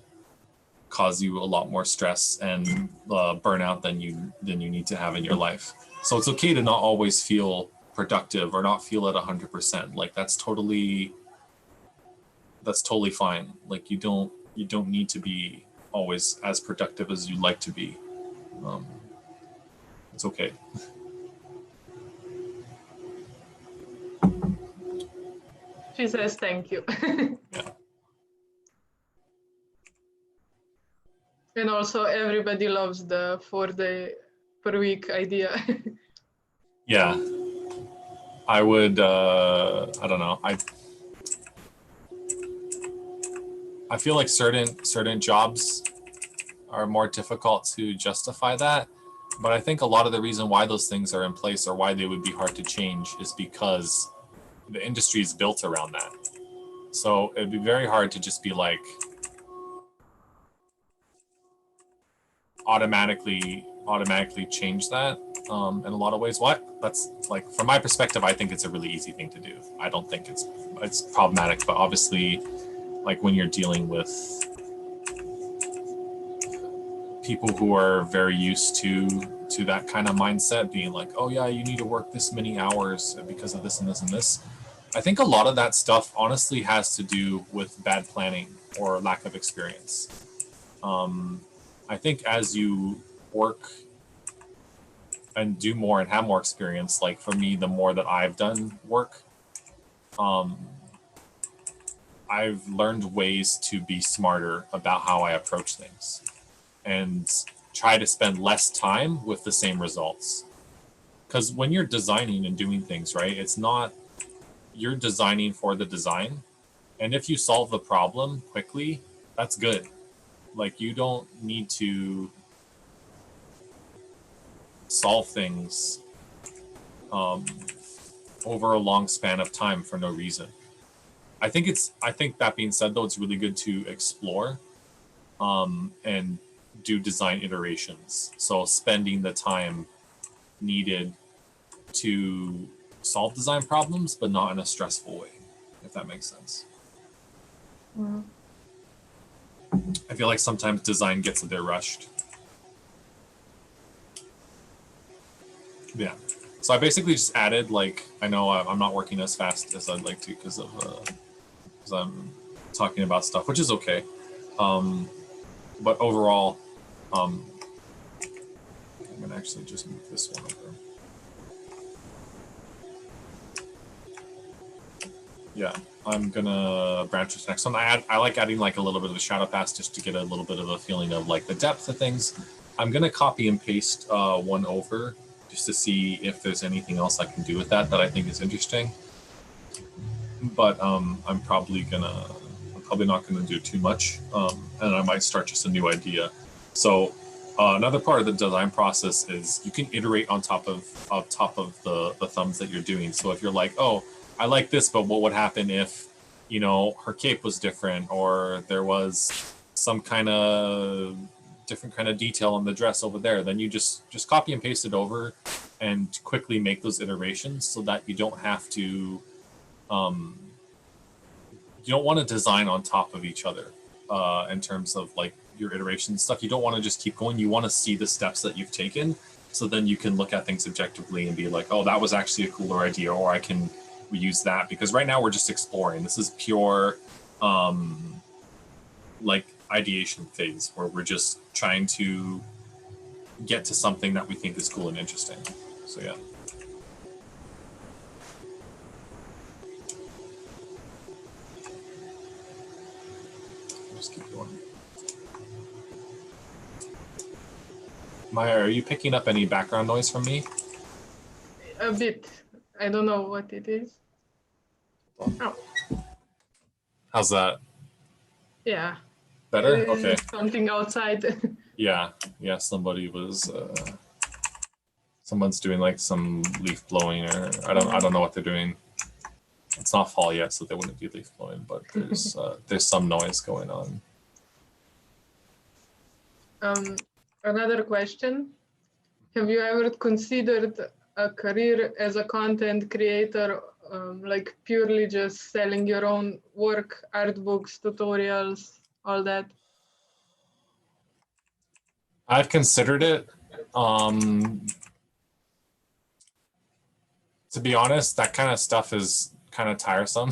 cause you a lot more stress and burnout than you need to have in your life. So it's okay to not always feel productive or not feel at 100%. Like that's totally fine. Like you don't need to be always as productive as you'd like to be. It's okay. She says thank you. Yeah. And also everybody loves the 4-day per week idea. Yeah. I would, I don't know. I feel like certain jobs are more difficult to justify that. But I think a lot of the reason why those things are in place, or why they would be hard to change, is because the industry is built around that. So it'd be very hard to just be like automatically change that in a lot of ways. That's like, from my perspective, I think it's a really easy thing to do. I don't think it's problematic, but obviously, like when you're dealing with people who are very used to that kind of mindset, being like, oh yeah, you need to work this many hours because of this and this and this. I think a lot of that stuff honestly has to do with bad planning or lack of experience. I think as you work and do more and have more experience, like for me, the more that I've done work, I've learned ways to be smarter about how I approach things and try to spend less time with the same results. Because when you're designing and doing things, right, it's not, you're designing for the design. And if you solve the problem quickly, that's good. Like you don't need to solve things over a long span of time for no reason. I think that being said, though, it's really good to explore and do design iterations. So spending the time needed to solve design problems, but not in a stressful way, if that makes sense. Mm. I feel like sometimes design gets a bit rushed. Yeah. So I basically just added, like, I know I'm not working as fast as I'd like to because I'm talking about stuff, which is okay. But overall, I'm gonna actually just move this one over. Yeah, I'm gonna branch this next one. I like adding like a little bit of a shadow pass just to get a little bit of a feeling of like the depth of things. I'm gonna copy and paste one over just to see if there's anything else I can do with that I think is interesting. But I'm probably not gonna do too much, and I might start just a new idea. So another part of the design process is you can iterate on top of the thumbs that you're doing. So if you're like, oh, I like this, but what would happen if, you know, her cape was different, or there was some kind of different kind of detail on the dress over there, then you just copy and paste it over and quickly make those iterations so that you don't have to you don't want to design on top of each other in terms of like your iteration stuff. You don't want to just keep going. You want to see the steps that you've taken, so then you can look at things objectively and be like, oh, that was actually a cooler idea, or I can reuse that. Because right now we're just exploring. This is pure like ideation phase where we're just trying to get to something that we think is cool and interesting. So yeah. Just keep going. Maya, are you picking up any background noise from me? A bit. I don't know what it is. Oh. How's that? Yeah. Better? Okay. Something outside. Yeah. Somebody was. Someone's doing like some leaf blowing, or I don't know what they're doing. It's not fall yet, so they wouldn't be leaf blowing, but there's some noise going on. Another question. Have you ever considered a career as a content creator, like purely just selling your own work, art books, tutorials, all that? I've considered it. To be honest, that kind of stuff is kind of tiresome.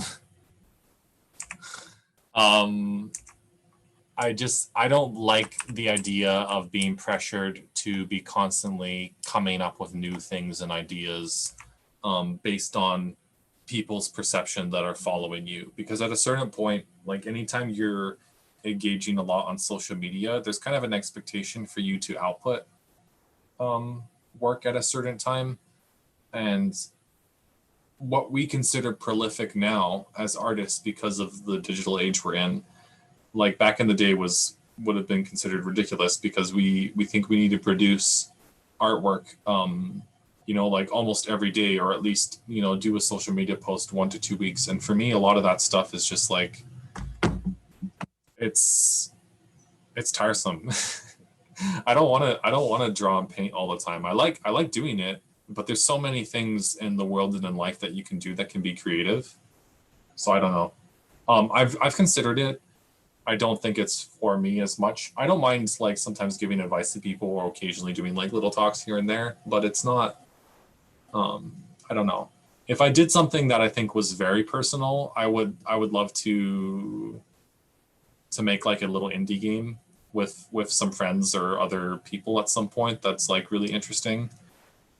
I don't like the idea of being pressured to be constantly coming up with new things and ideas based on people's perception that are following you. Because at a certain point, like anytime you're engaging a lot on social media, there's kind of an expectation for you to output work at a certain time. And what we consider prolific now as artists, because of the digital age we're in, like back in the day would have been considered ridiculous, because we think we need to produce artwork you know, like almost every day, or at least, you know, do a social media post 1 to 2 weeks. And for me, a lot of that stuff is just like it's tiresome. I don't want to draw and paint all the time. I like doing it, but there's so many things in the world and in life that you can do that can be creative. So I don't know. I've considered it. I don't think it's for me as much. I don't mind like sometimes giving advice to people, or occasionally doing like little talks here and there, but it's not, I don't know. If I did something that I think was very personal, I would love to make like a little indie game with some friends or other people at some point that's like really interesting.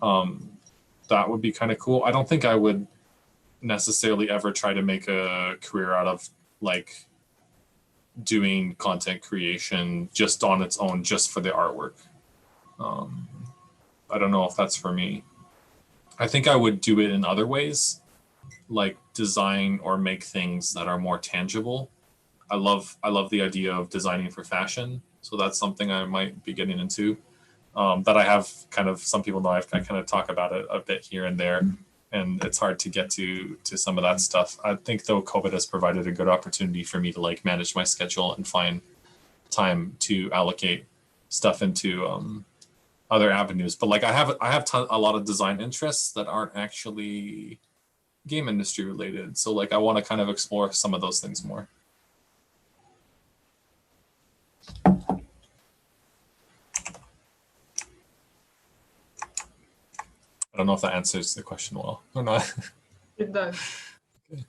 That would be kind of cool. I don't think I would necessarily ever try to make a career out of like doing content creation just on its own, just for the artwork. I don't know if that's for me. I think I would do it in other ways, like design or make things that are more tangible. I love the idea of designing for fashion, so that's something I might be getting into. That I have kind of, some people know I kind of talk about it a bit here and there, and it's hard to get to some of that stuff. I think though COVID has provided a good opportunity for me to like manage my schedule and find time to allocate stuff into other avenues. But like I have a lot of design interests that aren't actually game industry related. So like I want to kind of explore some of those things more. I don't know if that answers the question well or not. It does. Okay.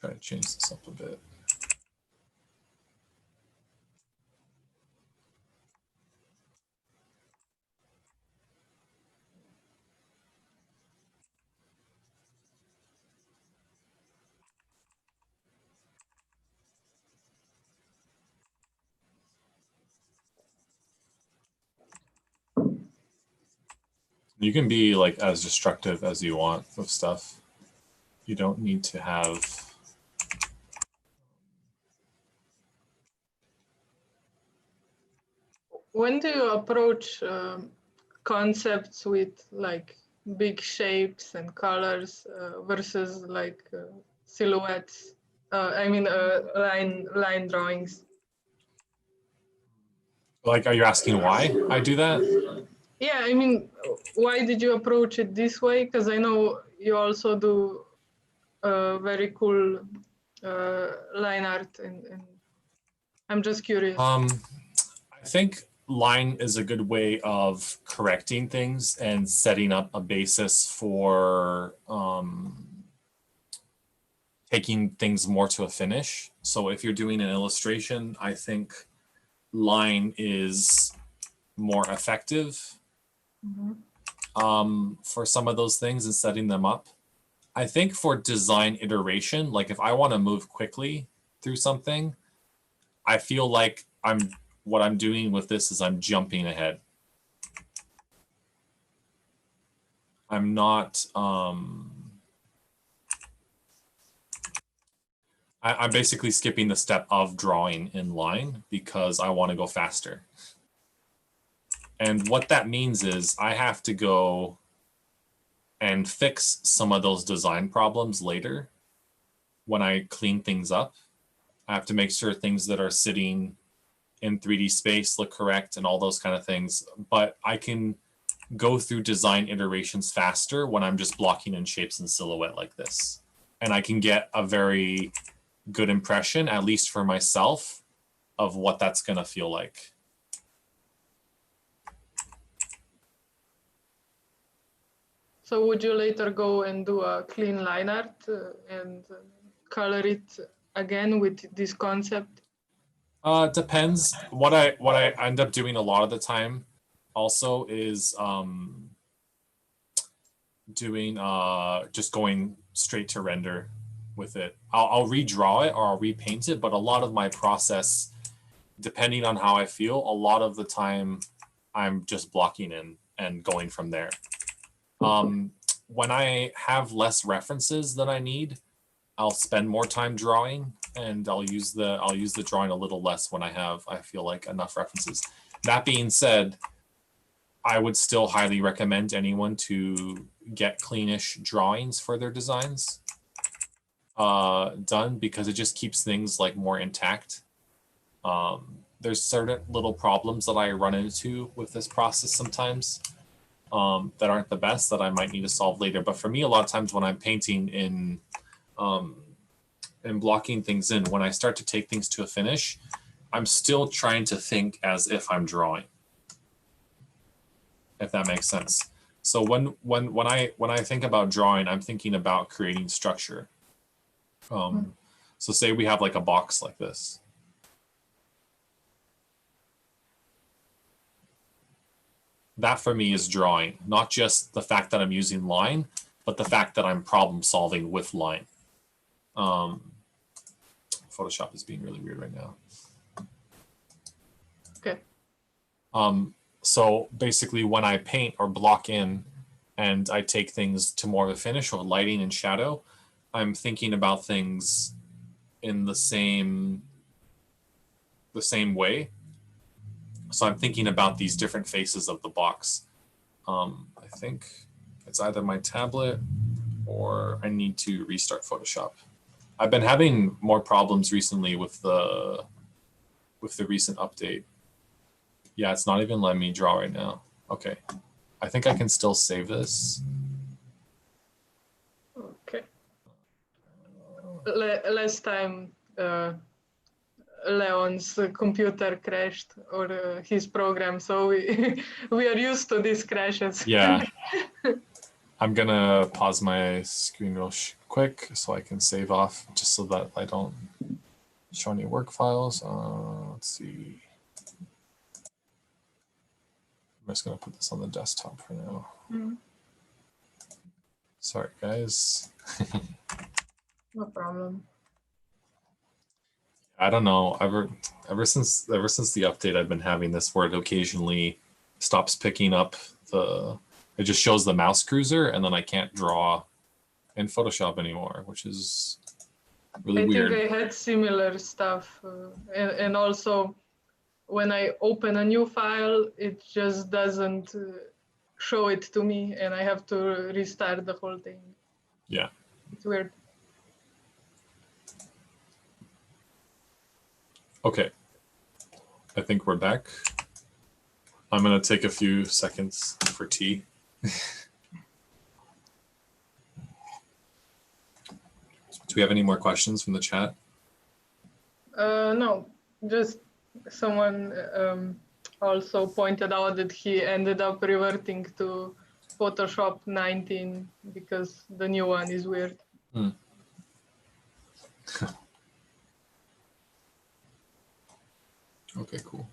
Try to change this up a bit. You can be like as destructive as you want with stuff. You don't need to have. When do you approach concepts with like big shapes and colors versus like silhouettes? I mean, line drawings. Like, are you asking why I do that? Yeah, I mean, why did you approach it this way? Because I know you also do very cool line art, and I'm just curious. I think line is a good way of correcting things and setting up a basis for taking things more to a finish. So if you're doing an illustration, I think line is more effective for some of those things and setting them up. I think for design iteration, like if I want to move quickly through something, I feel like what I'm doing with this is I'm jumping ahead. I'm not, I'm basically skipping the step of drawing in line because I want to go faster. And what that means is I have to go and fix some of those design problems later when I clean things up. I have to make sure things that are sitting in 3D space look correct and all those kind of things. But I can go through design iterations faster when I'm just blocking in shapes and silhouette like this. And I can get a very good impression, at least for myself, of what that's going to feel like. So would you later go and do a clean line art and color it again with this concept? Depends. What I end up doing a lot of the time also is doing just going straight to render with it. I'll redraw it or I'll repaint it, but a lot of my process, depending on how I feel, a lot of the time I'm just blocking in and going from there. When I have less references that I need, I'll spend more time drawing, and I'll use the drawing a little less when I feel like enough references. That being said, I would still highly recommend anyone to get cleanish drawings for their designs done, because it just keeps things like more intact. There's certain little problems that I run into with this process sometimes that aren't the best that I might need to solve later. But for me, a lot of times when I'm painting in and blocking things in, when I start to take things to a finish, I'm still trying to think as if I'm drawing, if that makes sense. So when I think about drawing, I'm thinking about creating structure. So say we have like a box like this. That for me is drawing, not just the fact that I'm using line, but the fact that I'm problem solving with line. Photoshop is being really weird right now. Okay. So basically when I paint or block in and I take things to more of a finish or lighting and shadow, I'm thinking about things in the same way. So I'm thinking about these different faces of the box. I think it's either my tablet or I need to restart Photoshop. I've been having more problems recently with the recent update. Yeah, it's not even letting me draw right now. Okay. I think I can still save this. Okay. Last time Leon's computer crashed, or his program, so we we are used to these crashes. Yeah. I'm gonna pause my screen real quick so I can save off, just so that I don't show any work files. Let's see. I'm just gonna put this on the desktop for now. Mm. Sorry, guys. No problem. I don't know. Ever since the update, I've been having this where it occasionally stops picking up the. It just shows the mouse cruiser, and then I can't draw in Photoshop anymore, which is really weird. I think I had similar stuff, and also when I open a new file, it just doesn't show it to me, and I have to restart the whole thing. Yeah. It's weird. Okay. I think we're back. I'm gonna take a few seconds for tea. Do we have any more questions from the chat? No, just someone also pointed out that he ended up reverting to Photoshop 19 because the new one is weird. Okay, cool.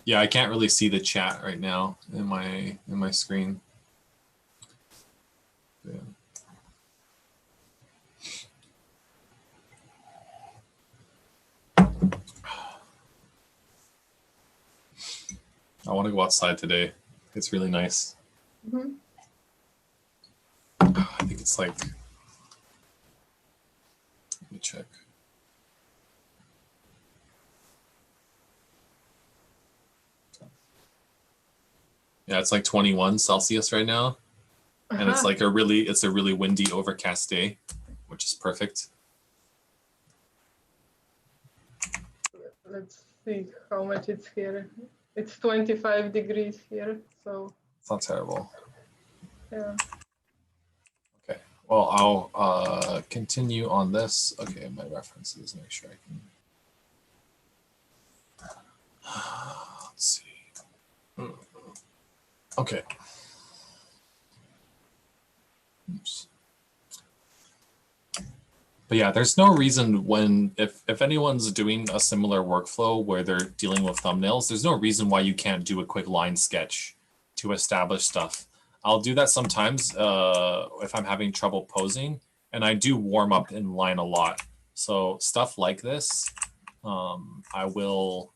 Yeah, I can't really see the chat right now in my screen. Yeah. I want to go outside today. It's really nice. Mm-hmm. I think it's like, let me check. Yeah, it's like 21 Celsius right now. And it's like a really windy, overcast day, which is perfect. Let's see how much it's here. It's 25 degrees here, so. It's not terrible. Yeah. Okay, well, I'll continue on this. Okay, my references, make sure I can. Let's see. Okay. Oops. But yeah, there's no reason when, if anyone's doing a similar workflow where they're dealing with thumbnails, there's no reason why you can't do a quick line sketch to establish stuff. I'll do that sometimes if I'm having trouble posing, and I do warm up in line a lot. So stuff like this, I will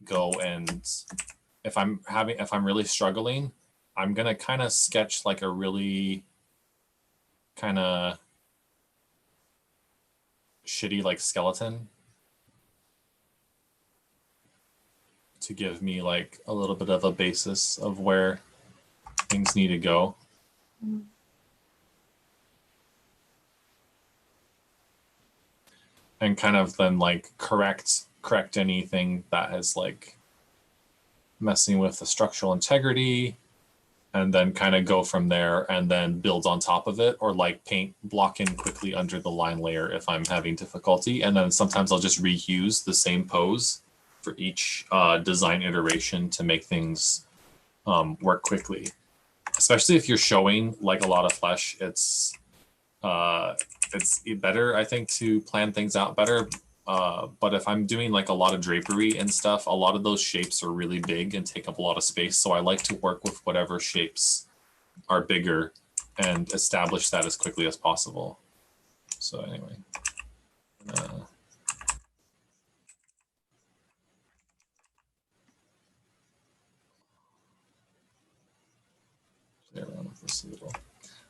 go and if I'm really struggling, I'm gonna kind of sketch like a really kind of shitty like skeleton to give me like a little bit of a basis of where things need to go. And kind of then like correct anything that is like messing with the structural integrity, and then kind of go from there and then build on top of it, or like block in quickly under the line layer if I'm having difficulty. And then sometimes I'll just reuse the same pose for each design iteration to make things work quickly. Especially if you're showing like a lot of flesh, it's better, I think, to plan things out better. But if I'm doing like a lot of drapery and stuff, a lot of those shapes are really big and take up a lot of space. So I like to work with whatever shapes are bigger and establish that as quickly as possible. So anyway. Play around with this a little.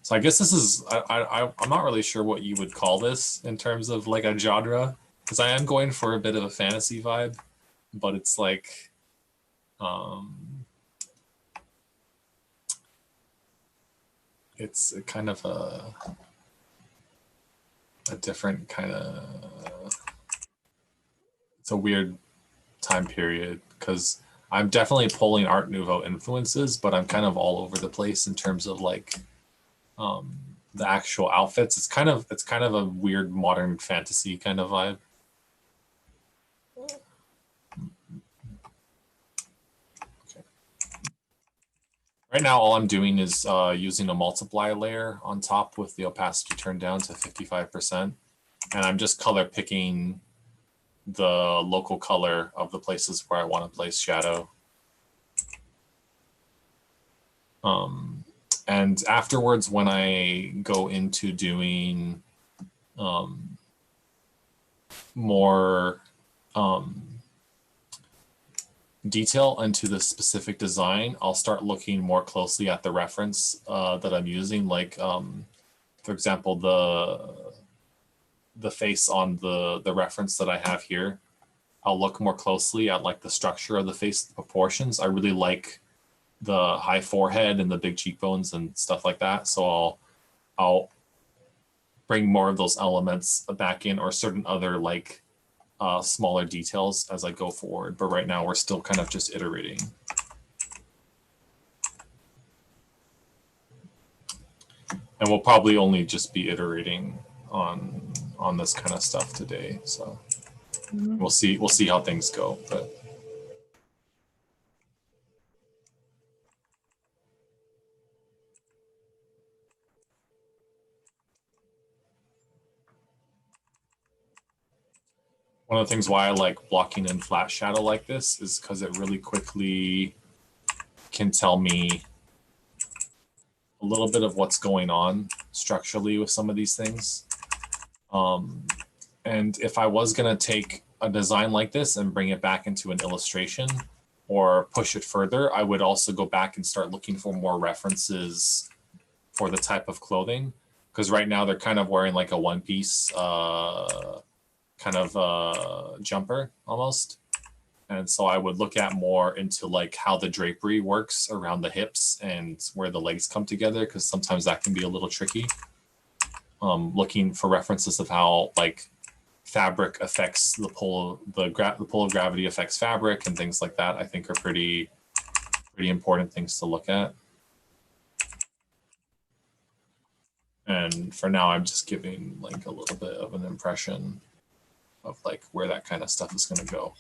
So I guess this is, I'm not really sure what you would call this in terms of like a genre, because I am going for a bit of a fantasy vibe, but it's like, it's a kind of a different kind of, it's a weird time period because I'm definitely pulling Art Nouveau influences, but I'm kind of all over the place in terms of like the actual outfits. It's kind of a weird modern fantasy kind of vibe. Okay. Right now, all I'm doing is using a multiply layer on top with the opacity turned down to 55%, and I'm just color picking the local color of the places where I want to place shadow. And afterwards, when I go into doing more detail into the specific design, I'll start looking more closely at the reference that I'm using. Like, for example, the face on the reference that I have here. I'll look more closely at like the structure of the face, the proportions. I really like the high forehead and the big cheekbones and stuff like that. So I'll bring more of those elements back in, or certain other like smaller details as I go forward. But right now we're still kind of just iterating. And we'll probably only just be iterating on this kind of stuff today. So we'll see how things go. But one of the things why I like blocking in flat shadow like this is because it really quickly can tell me a little bit of what's going on structurally with some of these things. And if I was going to take a design like this and bring it back into an illustration or push it further, I would also go back and start looking for more references for the type of clothing. Because right now they're kind of wearing like a one-piece kind of jumper almost. And so I would look at more into like how the drapery works around the hips and where the legs come together, because sometimes that can be a little tricky. Looking for references of how like fabric affects the pull of gravity affects fabric and things like that, I think are pretty important things to look at. And for now, I'm just giving like a little bit of an impression of like where that kind of stuff is going to go.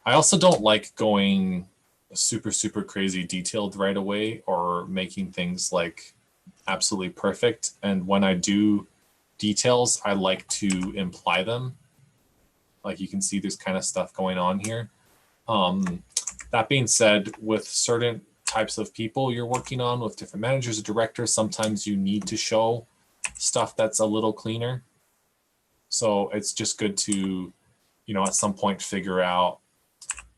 I also don't like going super crazy detailed right away or making things like absolutely perfect. And when I do details, I like to imply them. Like you can see there's kind of stuff going on here. That being said, with certain types of people you're working on, with different managers or directors, sometimes you need to show stuff that's a little cleaner. So it's just good to, you know, at some point figure out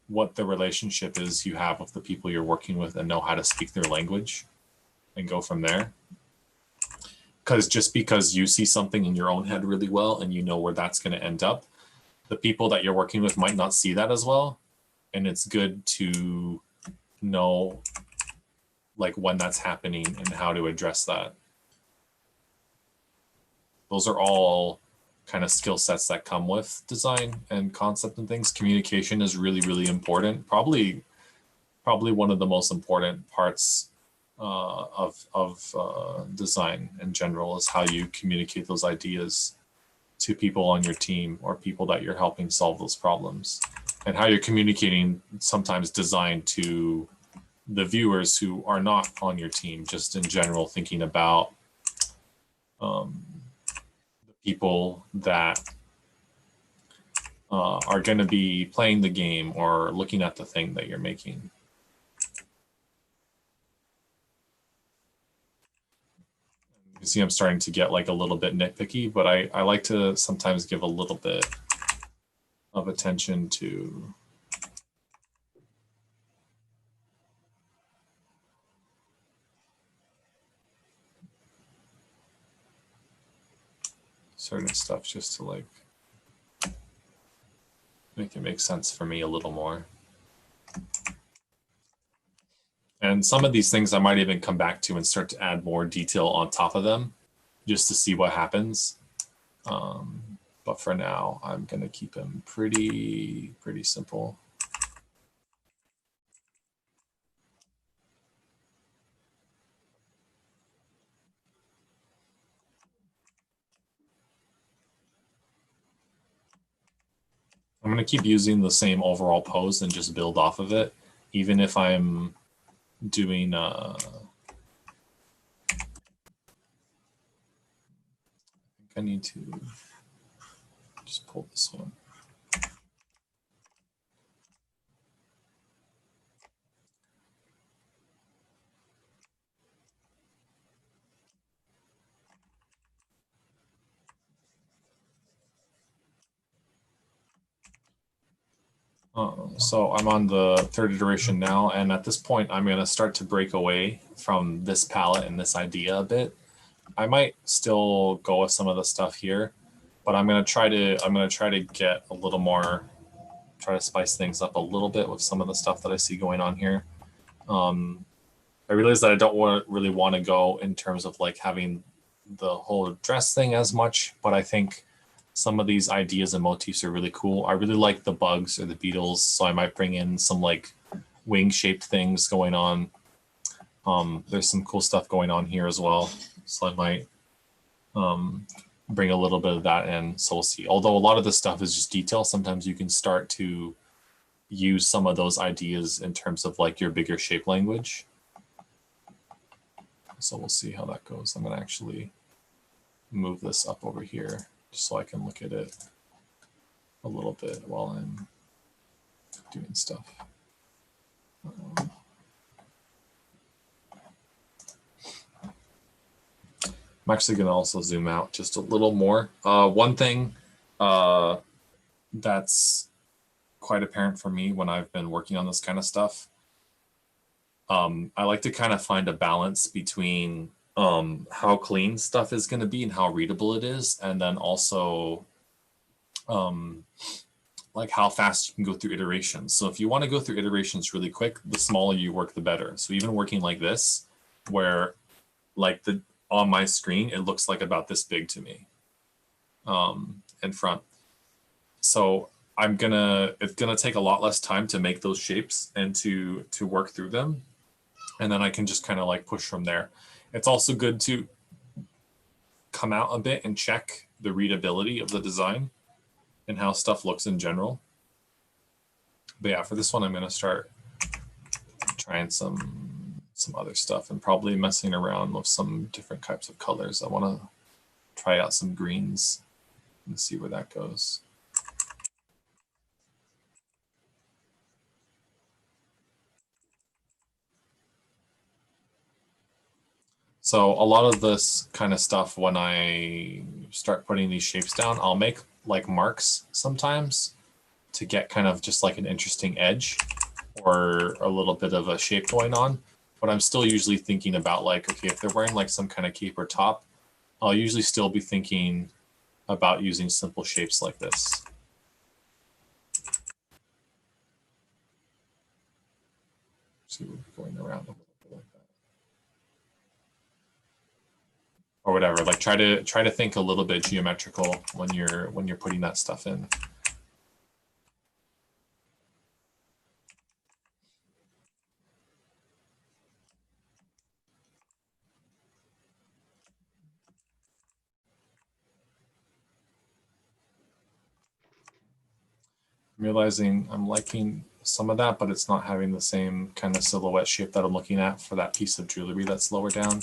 what the relationship is you have with the people you're working with and know how to speak their language and go from there. Because just because you see something in your own head really well and you know where that's going to end up, the people that you're working with might not see that as well. And it's good to know like when that's happening and how to address that. Those are all kind of skill sets that come with design and concept and things. Communication is really important. Probably one of the most important parts of design in general is how you communicate those ideas to people on your team or people that you're helping solve those problems, and how you're communicating sometimes design to the viewers who are not on your team, just in general, thinking about the people that are going to be playing the game or looking at the thing that you're making. You see I'm starting to get like a little bit nitpicky, but I like to sometimes give a little bit of attention to certain stuff just to like make it make sense for me a little more. And some of these things I might even come back to and start to add more detail on top of them just to see what happens. But for now, I'm going to keep them pretty simple. I'm going to keep using the same overall pose and just build off of it, even if I'm doing I think I need to just pull this one. So I'm on the third iteration now, and at this point, I'm going to start to break away from this palette and this idea a bit. I might still go with some of the stuff here, but I'm going to try to get a little more, try to spice things up a little bit with some of the stuff that I see going on here. I realize that I don't really want to go in terms of like having the whole dress thing as much, but I think some of these ideas and motifs are really cool. I really like the bugs or the beetles, so I might bring in some like wing-shaped things going on. There's some cool stuff going on here as well, so I might bring a little bit of that in. So we'll see. Although a lot of this stuff is just detail, sometimes you can start to use some of those ideas in terms of like your bigger shape language. So we'll see how that goes. I'm going to actually move this up over here just so I can look at it a little bit while I'm doing stuff. I'm actually going to also zoom out just a little more. One thing that's quite apparent for me when I've been working on this kind of stuff, I like to kind of find a balance between how clean stuff is going to be and how readable it is, and then also like how fast you can go through iterations. So if you want to go through iterations really quick, the smaller you work, the better. So even working like this, where like on my screen, it looks like about this big to me in front. So it's gonna take a lot less time to make those shapes and to work through them. And then I can just kind of like push from there. It's also good to come out a bit and check the readability of the design and how stuff looks in general. But yeah, for this one, I'm going to start trying some other stuff and probably messing around with some different types of colors. I want to try out some greens and see where that goes. So a lot of this kind of stuff, when I start putting these shapes down, I'll make like marks sometimes to get kind of just like an interesting edge or a little bit of a shape going on. But I'm still usually thinking about like, okay, if they're wearing like some kind of cape or top, I'll usually still be thinking about using simple shapes like this. See, we're going around a little bit like that. Or whatever, like try to think a little bit geometrical when you're putting that stuff in. I'm realizing I'm liking some of that, but it's not having the same kind of silhouette shape that I'm looking at for that piece of jewelry that's lower down.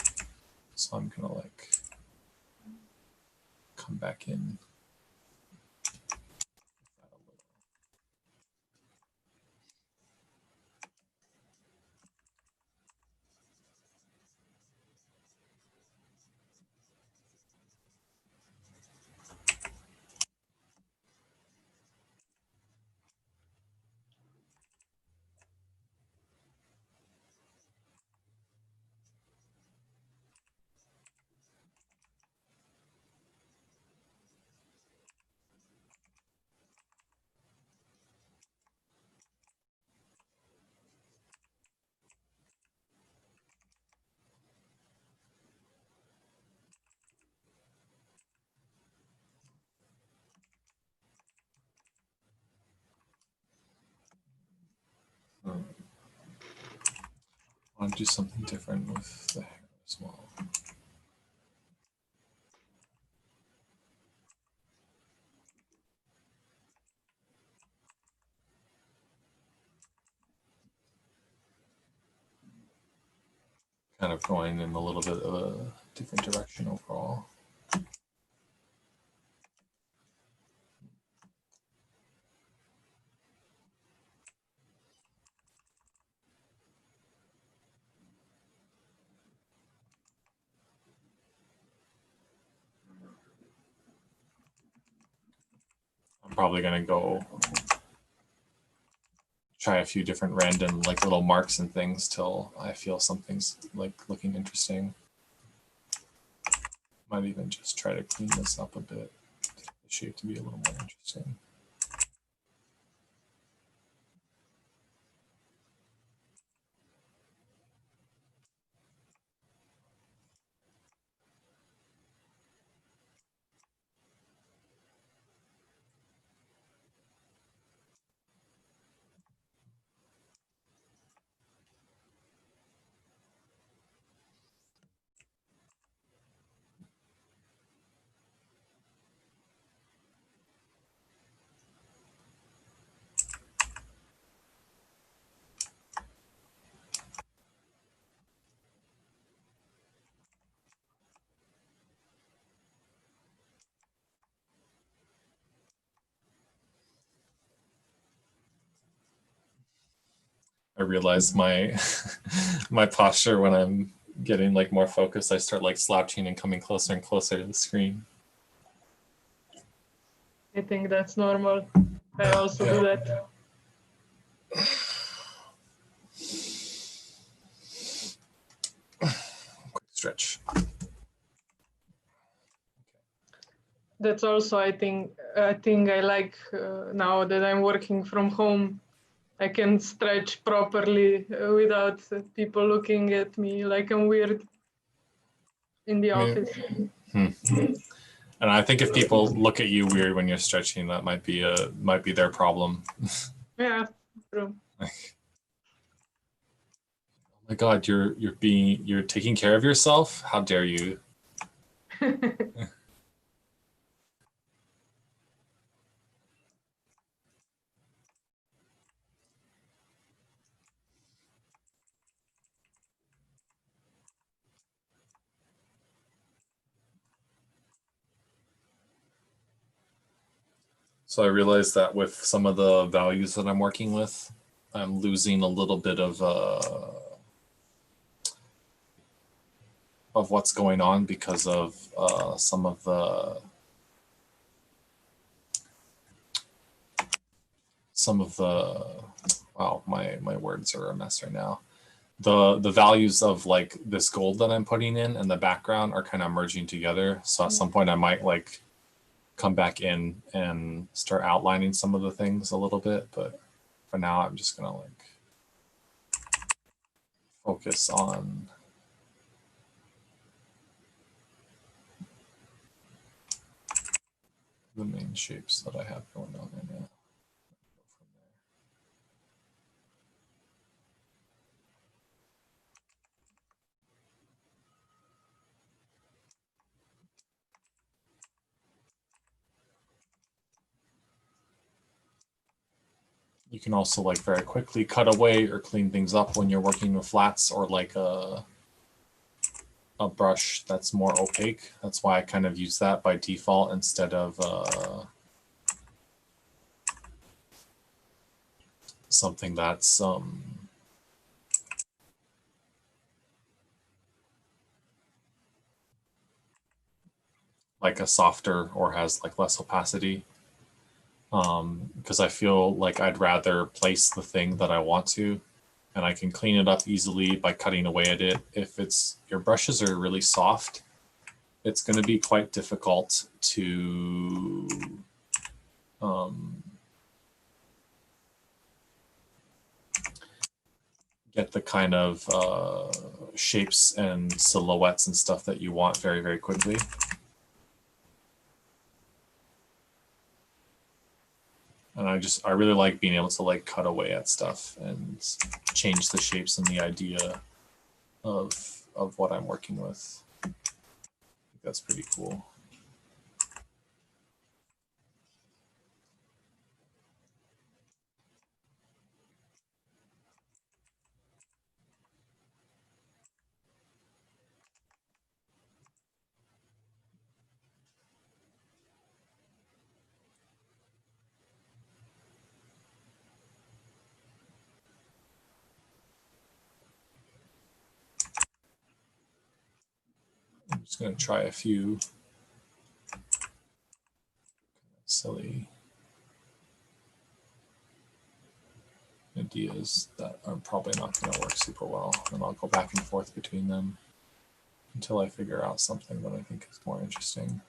So I'm gonna like come back in. want to do something different with the hair as well. Kind of going in a little bit of a different direction overall. I'm probably going to go try a few different random like little marks and things till I feel something's like looking interesting. Might even just try to clean this up a bit, the shape to be a little more interesting. I realize my my posture when I'm getting like more focused, I start like slouching and coming closer and closer to the screen. I think that's normal. I also do that. Quick stretch. That's also, I think I like now that I'm working from home. I can stretch properly without people looking at me like I'm weird in the office. And I think if people look at you weird when you're stretching, that might be their problem. Yeah, true. Oh my God, you're taking care of yourself? How dare you? So I realized that with some of the values that I'm working with, I'm losing a little bit of what's going on because of some of the wow, my words are a mess right now. The values of like this gold that I'm putting in and the background are kind of merging together. So at some point I might like come back in and start outlining some of the things a little bit, but for now I'm just gonna like focus on the main shapes that I have going on right now. You can also like very quickly cut away or clean things up when you're working with flats or like a brush that's more opaque. That's why I kind of use that by default instead of something that's like a softer or has like less opacity. Because I feel like I'd rather place the thing that I want to, and I can clean it up easily by cutting away at it. If your brushes are really soft, it's going to be quite difficult to get the kind of shapes and silhouettes and stuff that you want very, very quickly. And I really like being able to like cut away at stuff and change the shapes and the idea of what I'm working with. I think that's pretty cool. I'm just going to try a few silly ideas that are probably not going to work super well. And I'll go back and forth between them until I figure out something that I think is more interesting.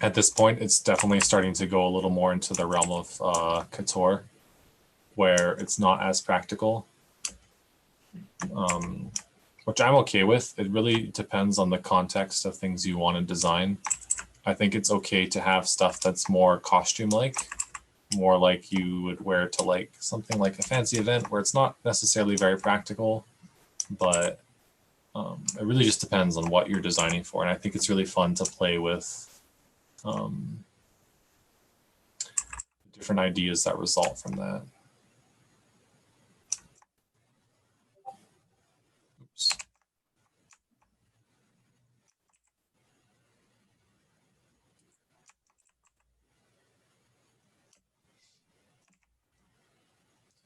At this point, it's definitely starting to go a little more into the realm of couture, where it's not as practical, which I'm okay with. It really depends on the context of things you want to design. I think it's okay to have stuff that's more costume-like, more like you would wear to like something like a fancy event where it's not necessarily very practical, but it really just depends on what you're designing for. And I think it's really fun to play with different ideas that result from that. Oops.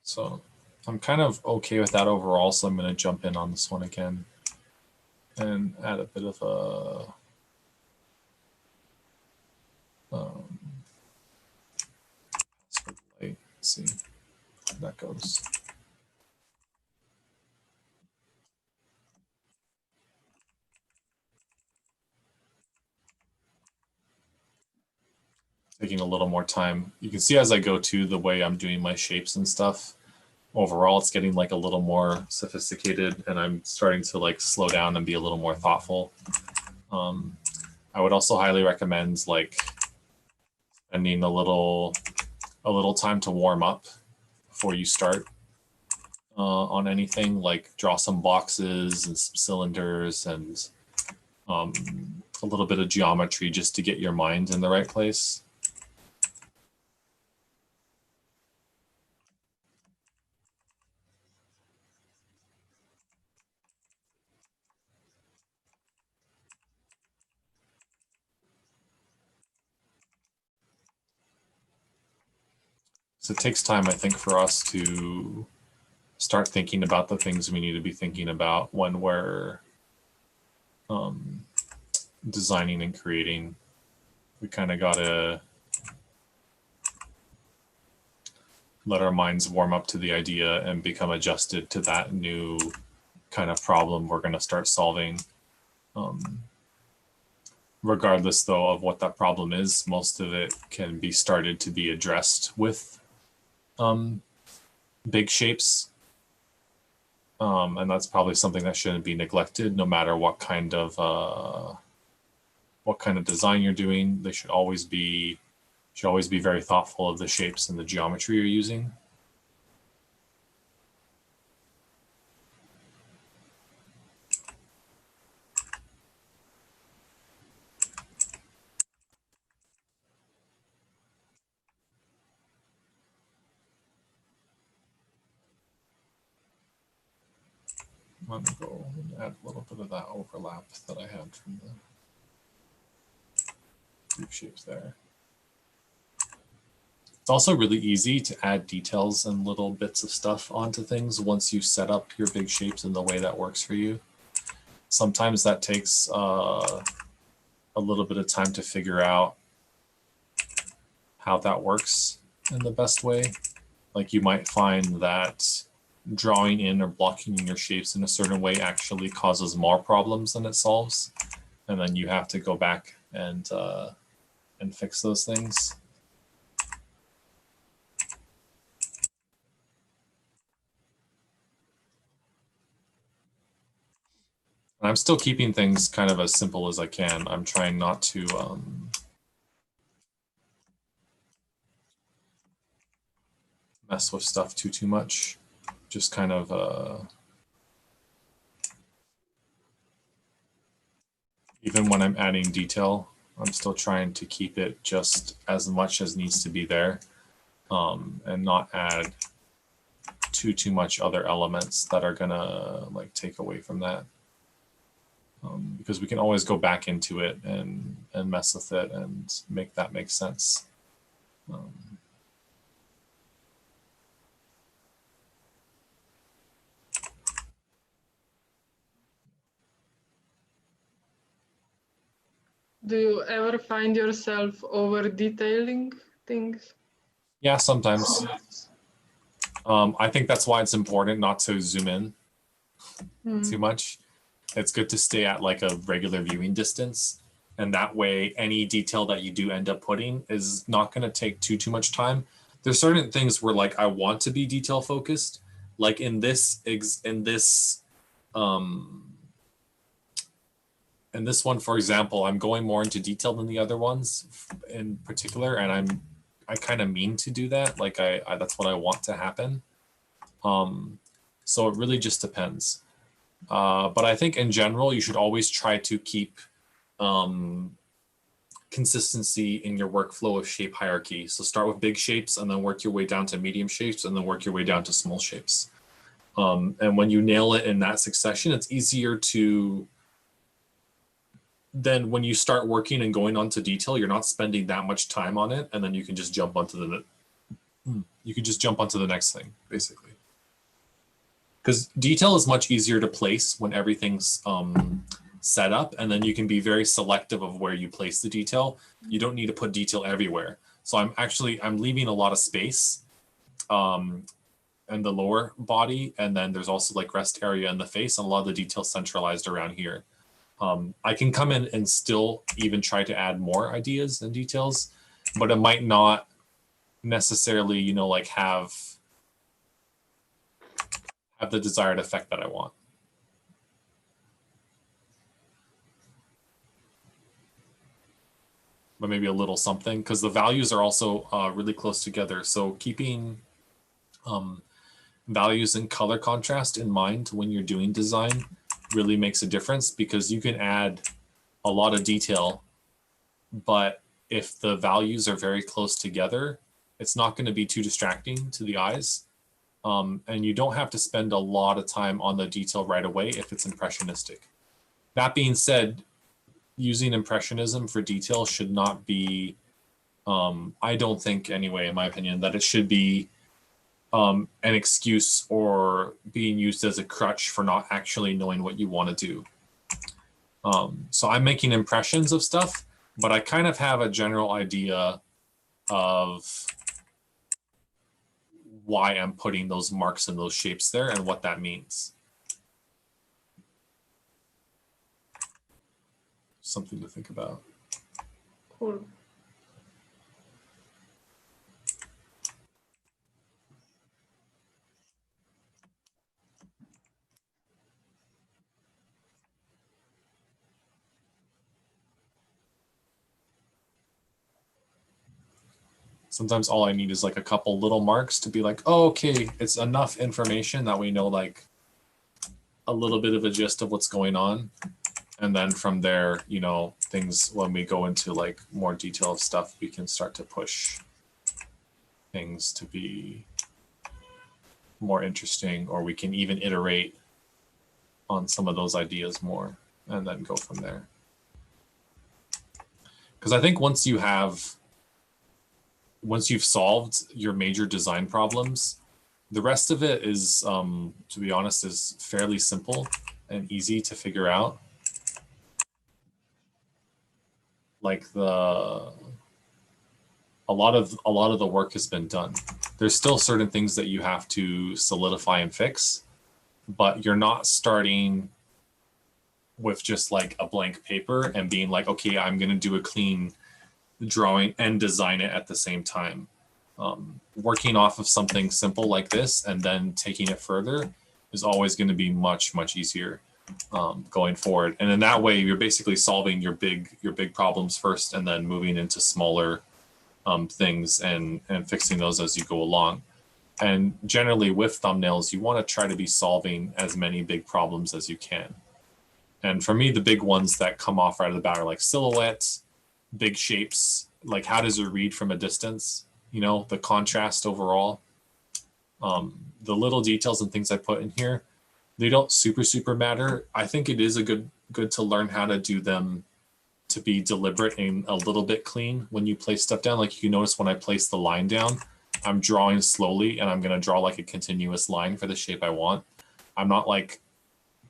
So I'm kind of okay with that overall, so I'm going to jump in on this one again and add a bit of a light. Let's see how that goes. Taking a little more time. You can see as I go to the way I'm doing my shapes and stuff, overall it's getting like a little more sophisticated, and I'm starting to like slow down and be a little more thoughtful. I would also highly recommend like spending a little time to warm up before you start on anything. Like draw some boxes and some cylinders and a little bit of geometry just to get your mind in the right place. So it takes time, I think, for us to start thinking about the things we need to be thinking about when we're designing and creating. We kind of got to let our minds warm up to the idea and become adjusted to that new kind of problem we're going to start solving. Regardless, though, of what that problem is, most of it can be started to be addressed with big shapes. And that's probably something that shouldn't be neglected, no matter what kind of design you're doing. They should always be very thoughtful of the shapes and the geometry you're using. I'm going to go and add a little bit of that overlap that I had from the group shapes there. It's also really easy to add details and little bits of stuff onto things once you set up your big shapes in the way that works for you. Sometimes that takes a little bit of time to figure out how that works in the best way. Like you might find that drawing in or blocking in your shapes in a certain way actually causes more problems than it solves. And then you have to go back and fix those things. And I'm still keeping things kind of as simple as I can. I'm trying not to mess with stuff too much. Just kind of even when I'm adding detail, I'm still trying to keep it just as much as needs to be there, and not add too much other elements that are gonna like take away from that. Because we can always go back into it and mess with it and make that make sense. Do you ever find yourself over detailing things? Yeah, sometimes. I think that's why it's important not to zoom in too much. It's good to stay at like a regular viewing distance. And that way, any detail that you do end up putting is not going to take too much time. There's certain things where like I want to be detail focused. Like in this one, for example, I'm going more into detail than the other ones in particular, and I kind of mean to do that. Like I that's what I want to happen. So it really just depends. But I think in general, you should always try to keep consistency in your workflow of shape hierarchy. So start with big shapes and then work your way down to medium shapes and then work your way down to small shapes. And when you nail it in that succession, it's easier to then when you start working and going on to detail, you're not spending that much time on it, and then you can just jump onto the next thing, basically. Because detail is much easier to place when everything's set up, and then you can be very selective of where you place the detail. You don't need to put detail everywhere. So I'm leaving a lot of space in the lower body, and then there's also like rest area in the face, and a lot of the detail centralized around here. I can come in and still even try to add more ideas and details, but it might not necessarily, like have the desired effect that I want. But maybe a little something, because the values are also really close together. So keeping values and color contrast in mind when you're doing design really makes a difference, because you can add a lot of detail, but if the values are very close together, it's not going to be too distracting to the eyes. And you don't have to spend a lot of time on the detail right away if it's impressionistic. That being said, using impressionism for detail should not be, I don't think anyway, in my opinion, that it should be an excuse or being used as a crutch for not actually knowing what you want to do. So I'm making impressions of stuff, but I kind of have a general idea of why I'm putting those marks and those shapes there and what that means. Something to think about. Cool. Sometimes all I need is like a couple little marks to be like, oh, okay, it's enough information that we know like a little bit of a gist of what's going on. And then from there, things, when we go into like more detailed stuff, we can start to push things to be more interesting, or we can even iterate on some of those ideas more and then go from there. Because I think once you've solved your major design problems, the rest of it is, to be honest, is fairly simple and easy to figure out. Like a a lot of the work has been done. There's still certain things that you have to solidify and fix, but you're not starting with just like a blank paper and being like, okay, I'm going to do a clean drawing and design it at the same time. Working off of something simple like this and then taking it further is always going to be much, much easier going forward. And in that way, you're basically solving your big problems first and then moving into smaller things and fixing those as you go along. And generally with thumbnails, you want to try to be solving as many big problems as you can. And for me, the big ones that come off right of the bat are like silhouettes, big shapes, like how does it read from a distance, you know, the contrast overall. The little details and things I put in here, they don't super matter. I think it is a good to learn how to do them to be deliberate and a little bit clean when you place stuff down. Like you notice when I place the line down, I'm drawing slowly and I'm going to draw like a continuous line for the shape I want. I'm not like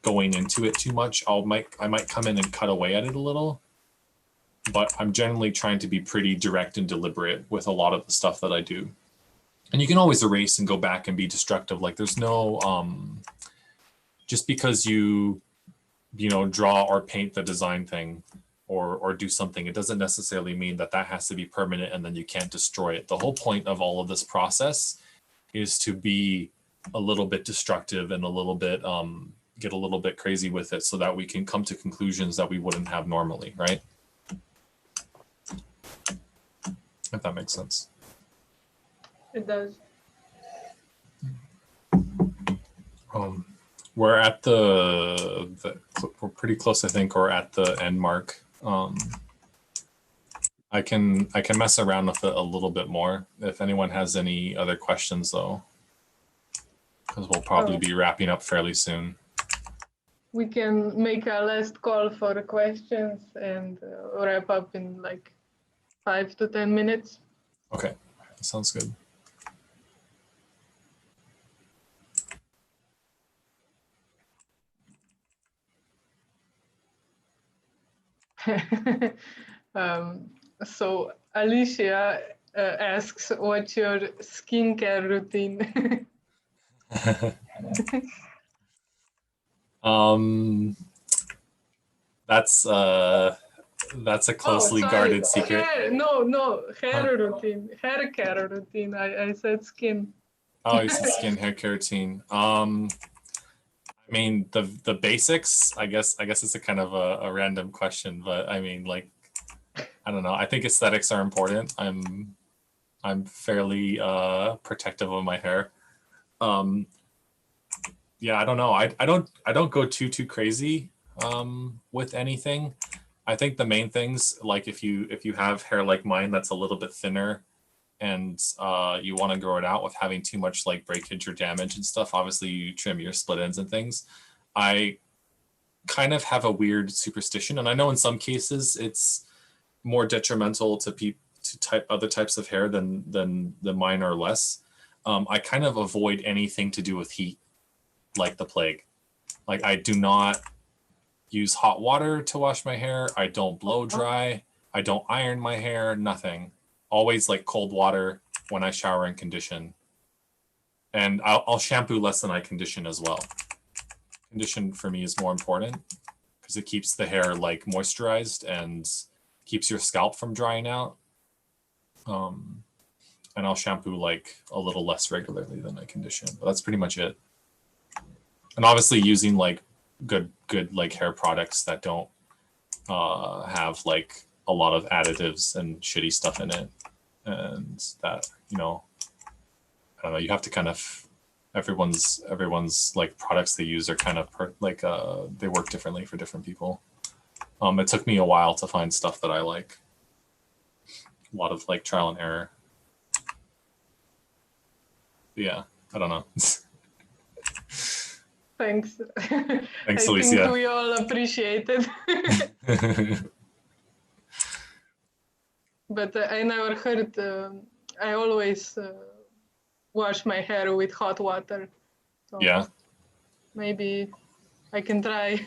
going into it too much. I might come in and cut away at it a little, but I'm generally trying to be pretty direct and deliberate with a lot of the stuff that I do. And you can always erase and go back and be destructive. Like there's no, just because you know, draw or paint the design thing or do something, it doesn't necessarily mean that that has to be permanent and then you can't destroy it. The whole point of all of this process is to be a little bit destructive and a little bit, get a little bit crazy with it so that we can come to conclusions that we wouldn't have normally, right? If that makes sense. It does. We're at we're pretty close, I think, or at the end mark. I can mess around with it a little bit more if anyone has any other questions, though, because we'll probably be wrapping up fairly soon. We can make a last call for the questions and wrap up in like 5 to 10 minutes. Okay, that sounds good. So Alicia asks, what's your skincare routine? That's a closely guarded secret. Hair routine, hair care routine. I said skin. Oh, you said skin, hair care routine. I mean, the basics, I guess it's a kind of a random question, but I mean, like, I don't know. I think aesthetics are important. I'm fairly protective of my hair. Yeah, I don't know. I don't go too crazy with anything. I think the main things, like if you have hair like mine that's a little bit thinner and you want to grow it out with having too much like breakage or damage and stuff, obviously you trim your split ends and things. I kind of have a weird superstition, and I know in some cases it's more detrimental to other types of hair than mine or less. I kind of avoid anything to do with heat like the plague. Like I do not use hot water to wash my hair. I don't blow dry. I don't iron my hair, nothing. Always like cold water when I shower and condition. And I'll shampoo less than I condition as well. Condition for me is more important because it keeps the hair like moisturized and keeps your scalp from drying out. And I'll shampoo like a little less regularly than I condition, but that's pretty much it. And obviously using like good like hair products that don't have like a lot of additives and shitty stuff in it, and that, you know, I don't know, you have to kind of, everyone's like products they use are kind of they work differently for different people. It took me a while to find stuff that I like. A lot of like trial and error. But yeah, I don't know. Thanks. Thanks, I Alicia. think we all appreciate it. But I never heard, I always wash my hair with hot water. So Yeah. maybe I can try.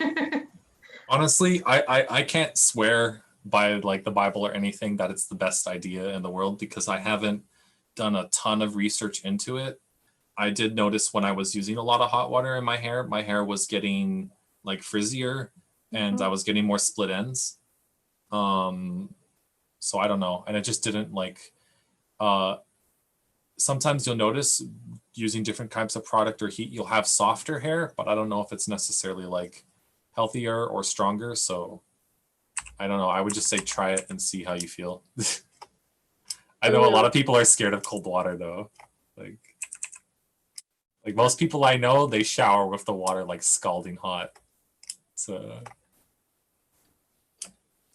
Honestly, I can't swear by like the Bible or anything that it's the best idea in the world, because I haven't done a ton of research into it. I did notice when I was using a lot of hot water in my hair was getting like frizzier and I was getting more split ends. So I don't know. And it just didn't like, sometimes you'll notice using different types of product or heat, you'll have softer hair, but I don't know if it's necessarily like healthier or stronger. So I don't know. I would just say try it and see how you feel. I know a lot of people are scared of cold water though. Like most people I know, they shower with the water like scalding hot. So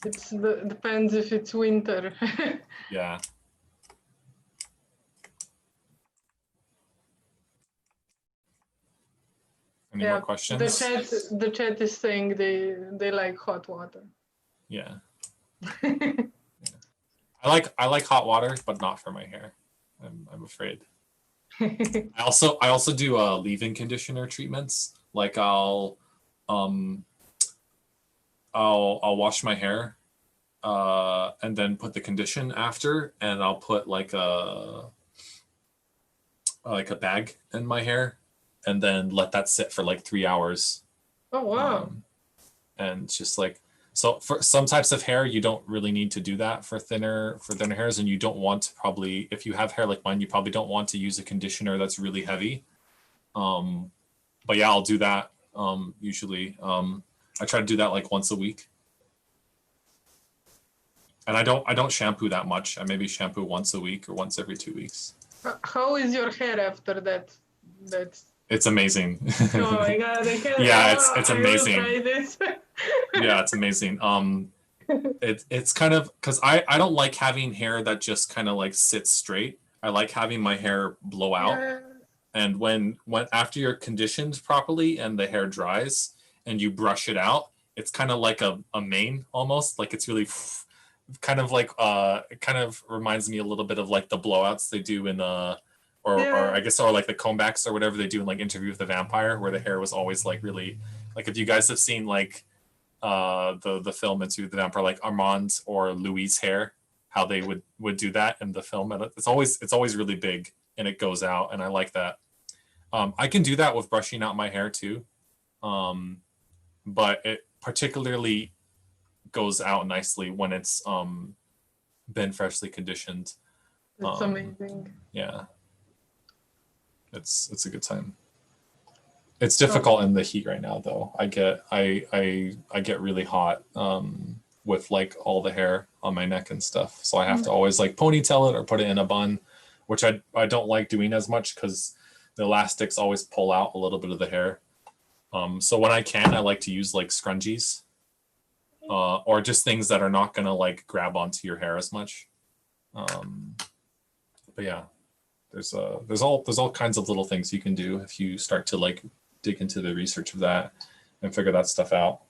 It depends if it's winter. yeah. Any more questions? The chat is saying they like hot water. Yeah. I like hot water, but not for my hair. I'm afraid. I also do leave-in conditioner treatments. Like I'll wash my hair and then put the condition after, and I'll put like a bag in my hair and then let that sit for like 3 hours. Oh wow. And just like, so for some types of hair, you don't really need to do that for thinner hairs, and you don't want to probably, if you have hair like mine, you probably don't want to use a conditioner that's really heavy. But yeah, I'll do that usually. I try to do that like once a week. And I don't shampoo that much. I maybe shampoo once a week or once every 2 weeks. How is your hair after that? It's amazing. Oh my god! Yeah, it's amazing. I will try this. Yeah, it's amazing. It's kind of, because I don't like having hair that just kind of like sits straight. I like having my hair blow out. Yeah. And when after you're conditioned properly and the hair dries and you brush it out, it's kind of like a mane almost. Like it's really kind of like it kind of reminds me a little bit of like the blowouts they do in or I guess, or like the comebacks or whatever they do in like Interview with the Vampire, where the hair was always like really, like if you guys have seen like the film Interview with the Vampire, like Armand or Louis' hair, how they would do that in the film, and it's always really big and it goes out, and I like that. I can do that with brushing out my hair too, but it particularly goes out nicely when it's been freshly conditioned. It's amazing. Yeah. It's a good time. It's difficult in the heat right now though. I get really hot with like all the hair on my neck and stuff. So I have to always like ponytail it or put it in a bun, which I don't like doing as much because the elastics always pull out a little bit of the hair. So when I can, I like to use like scrunchies or just things that are not gonna like grab onto your hair as much. But yeah. There's all kinds of little things you can do if you start to like dig into the research of that and figure that stuff out.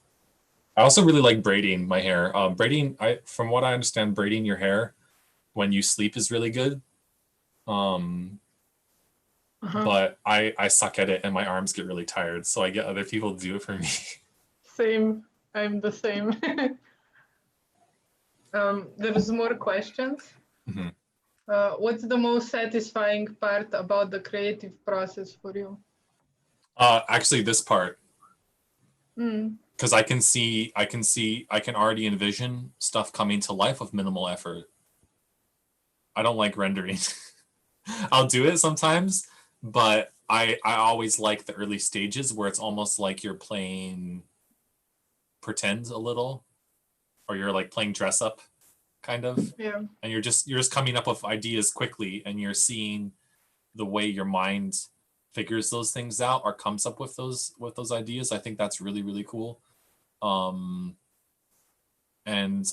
I also really like braiding my hair. Braiding, from what I understand, braiding your hair when you sleep is really good. But I suck at it and my arms get really tired, so I get other people to do it for me. Same. I'm the same. There's more questions. Mm-hmm. What's the most satisfying part about the creative process for you? Actually, this part. Because I can already envision stuff coming to life with minimal effort. I don't like rendering. I'll do it sometimes, but I always like the early stages where it's almost like you're playing pretend a little, or you're like playing dress up. Kind of, yeah. And you're just coming up with ideas quickly, and you're seeing the way your mind figures those things out or comes up with those ideas. I think that's really, really cool. And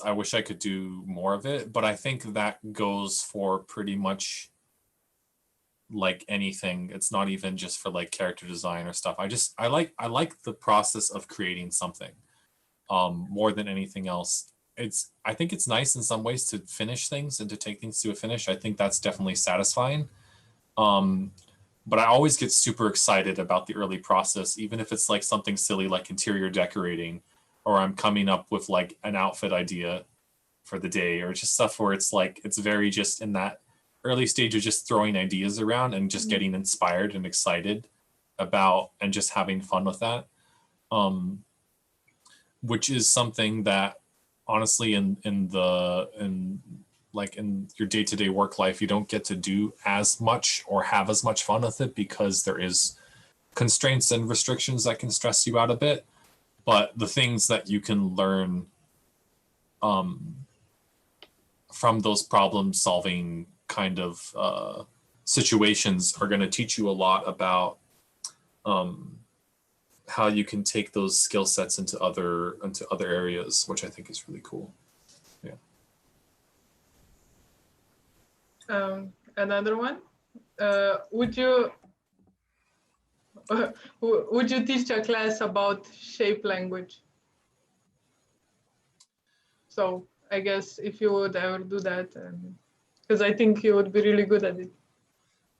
I wish I could do more of it, but I think that goes for pretty much like anything. It's not even just for like character design or stuff. I like the process of creating something more than anything else. I think it's nice in some ways to finish things and to take things to a finish. I think that's definitely satisfying. But I always get super excited about the early process, even if it's like something silly like interior decorating, or I'm coming up with like an outfit idea. for the day, or just stuff where it's like it's very just in that early stage of just throwing ideas around and just getting inspired and excited about and just having fun with that, which is something that honestly in your day-to-day work life you don't get to do as much or have as much fun with it, because there is constraints and restrictions that can stress you out a bit. But the things that you can learn from those problem solving kind of situations are going to teach you a lot about how you can take those skill sets into other areas, which I think is really cool. Another one. Would you teach a class about shape language? So I guess if you would ever do that, because I think you would be really good at it.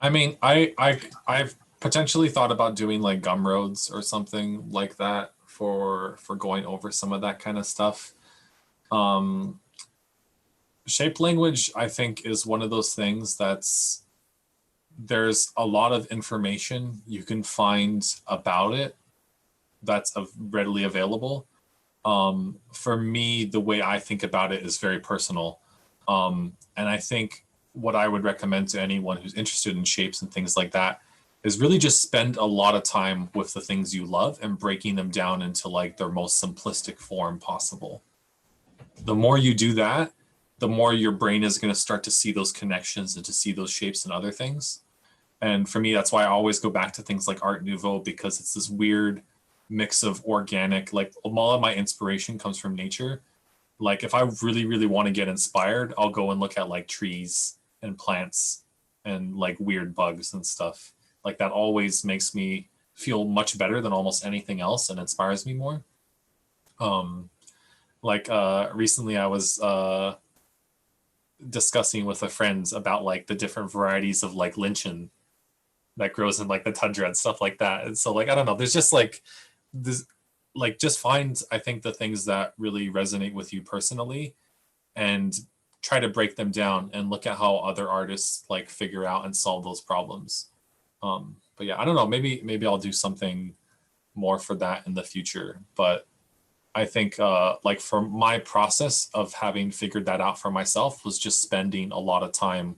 I mean, I've potentially thought about doing like Gumroads or something like that for going over some of that kind of stuff. Shape language, I think, is one of those things there's a lot of information you can find about it that's readily available. For me, the way I think about it is very personal. And I think what I would recommend to anyone who's interested in shapes and things like that is really just spend a lot of time with the things you love and breaking them down into like their most simplistic form possible. The more you do that, the more your brain is going to start to see those connections and to see those shapes and other things. And for me, that's why I always go back to things like Art Nouveau, because it's this weird mix of organic, like a lot of my inspiration comes from nature. Like if I really, really want to get inspired, I'll go and look at like trees and plants and like weird bugs and stuff. Like that always makes me feel much better than almost anything else and inspires me more. Recently I was discussing with a friend about like the different varieties of like linchin that grows in like the tundra and stuff like that. And so like, I don't know, there's just like this, like just find, I think, the things that really resonate with you personally and try to break them down and look at how other artists like figure out and solve those problems. But yeah, I don't know, maybe I'll do something more for that in the future. But I think like for my process of having figured that out for myself was just spending a lot of time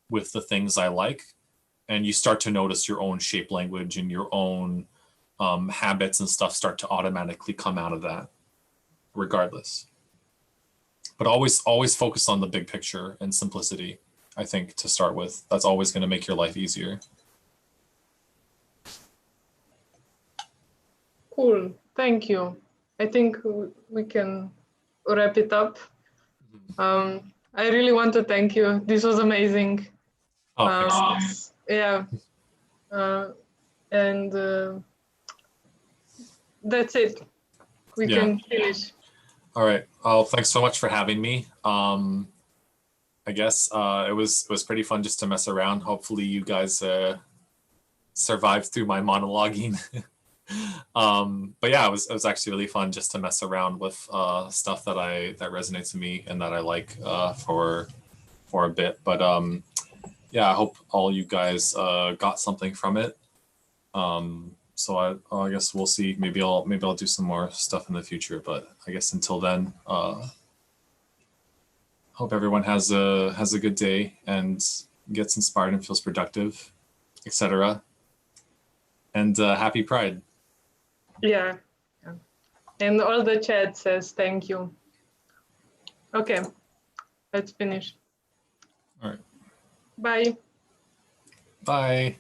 with the things I like. And you start to notice your own shape language and your own habits and stuff start to automatically come out of that regardless. But always focus on the big picture and simplicity, I think, to start with. That's always going to make your life easier. Cool, thank you. I think we can wrap it up. I really want to thank you. This was amazing. Oh, thanks. Yeah. And that's it. We can finish. All right. Well, thanks so much for having me. I guess it was pretty fun just to mess around. Hopefully you guys survived through my monologuing. But yeah, it was actually really fun just to mess around with stuff that resonates with me and that I like for a bit. But yeah, I hope all you guys got something from it. So I guess we'll see. Maybe I'll do some more stuff in the future. But I guess until then, hope everyone has a good day and gets inspired and feels productive, etc. And happy Pride. Yeah. And all the chat says thank you. Okay, let's finish. All right. Bye. Bye.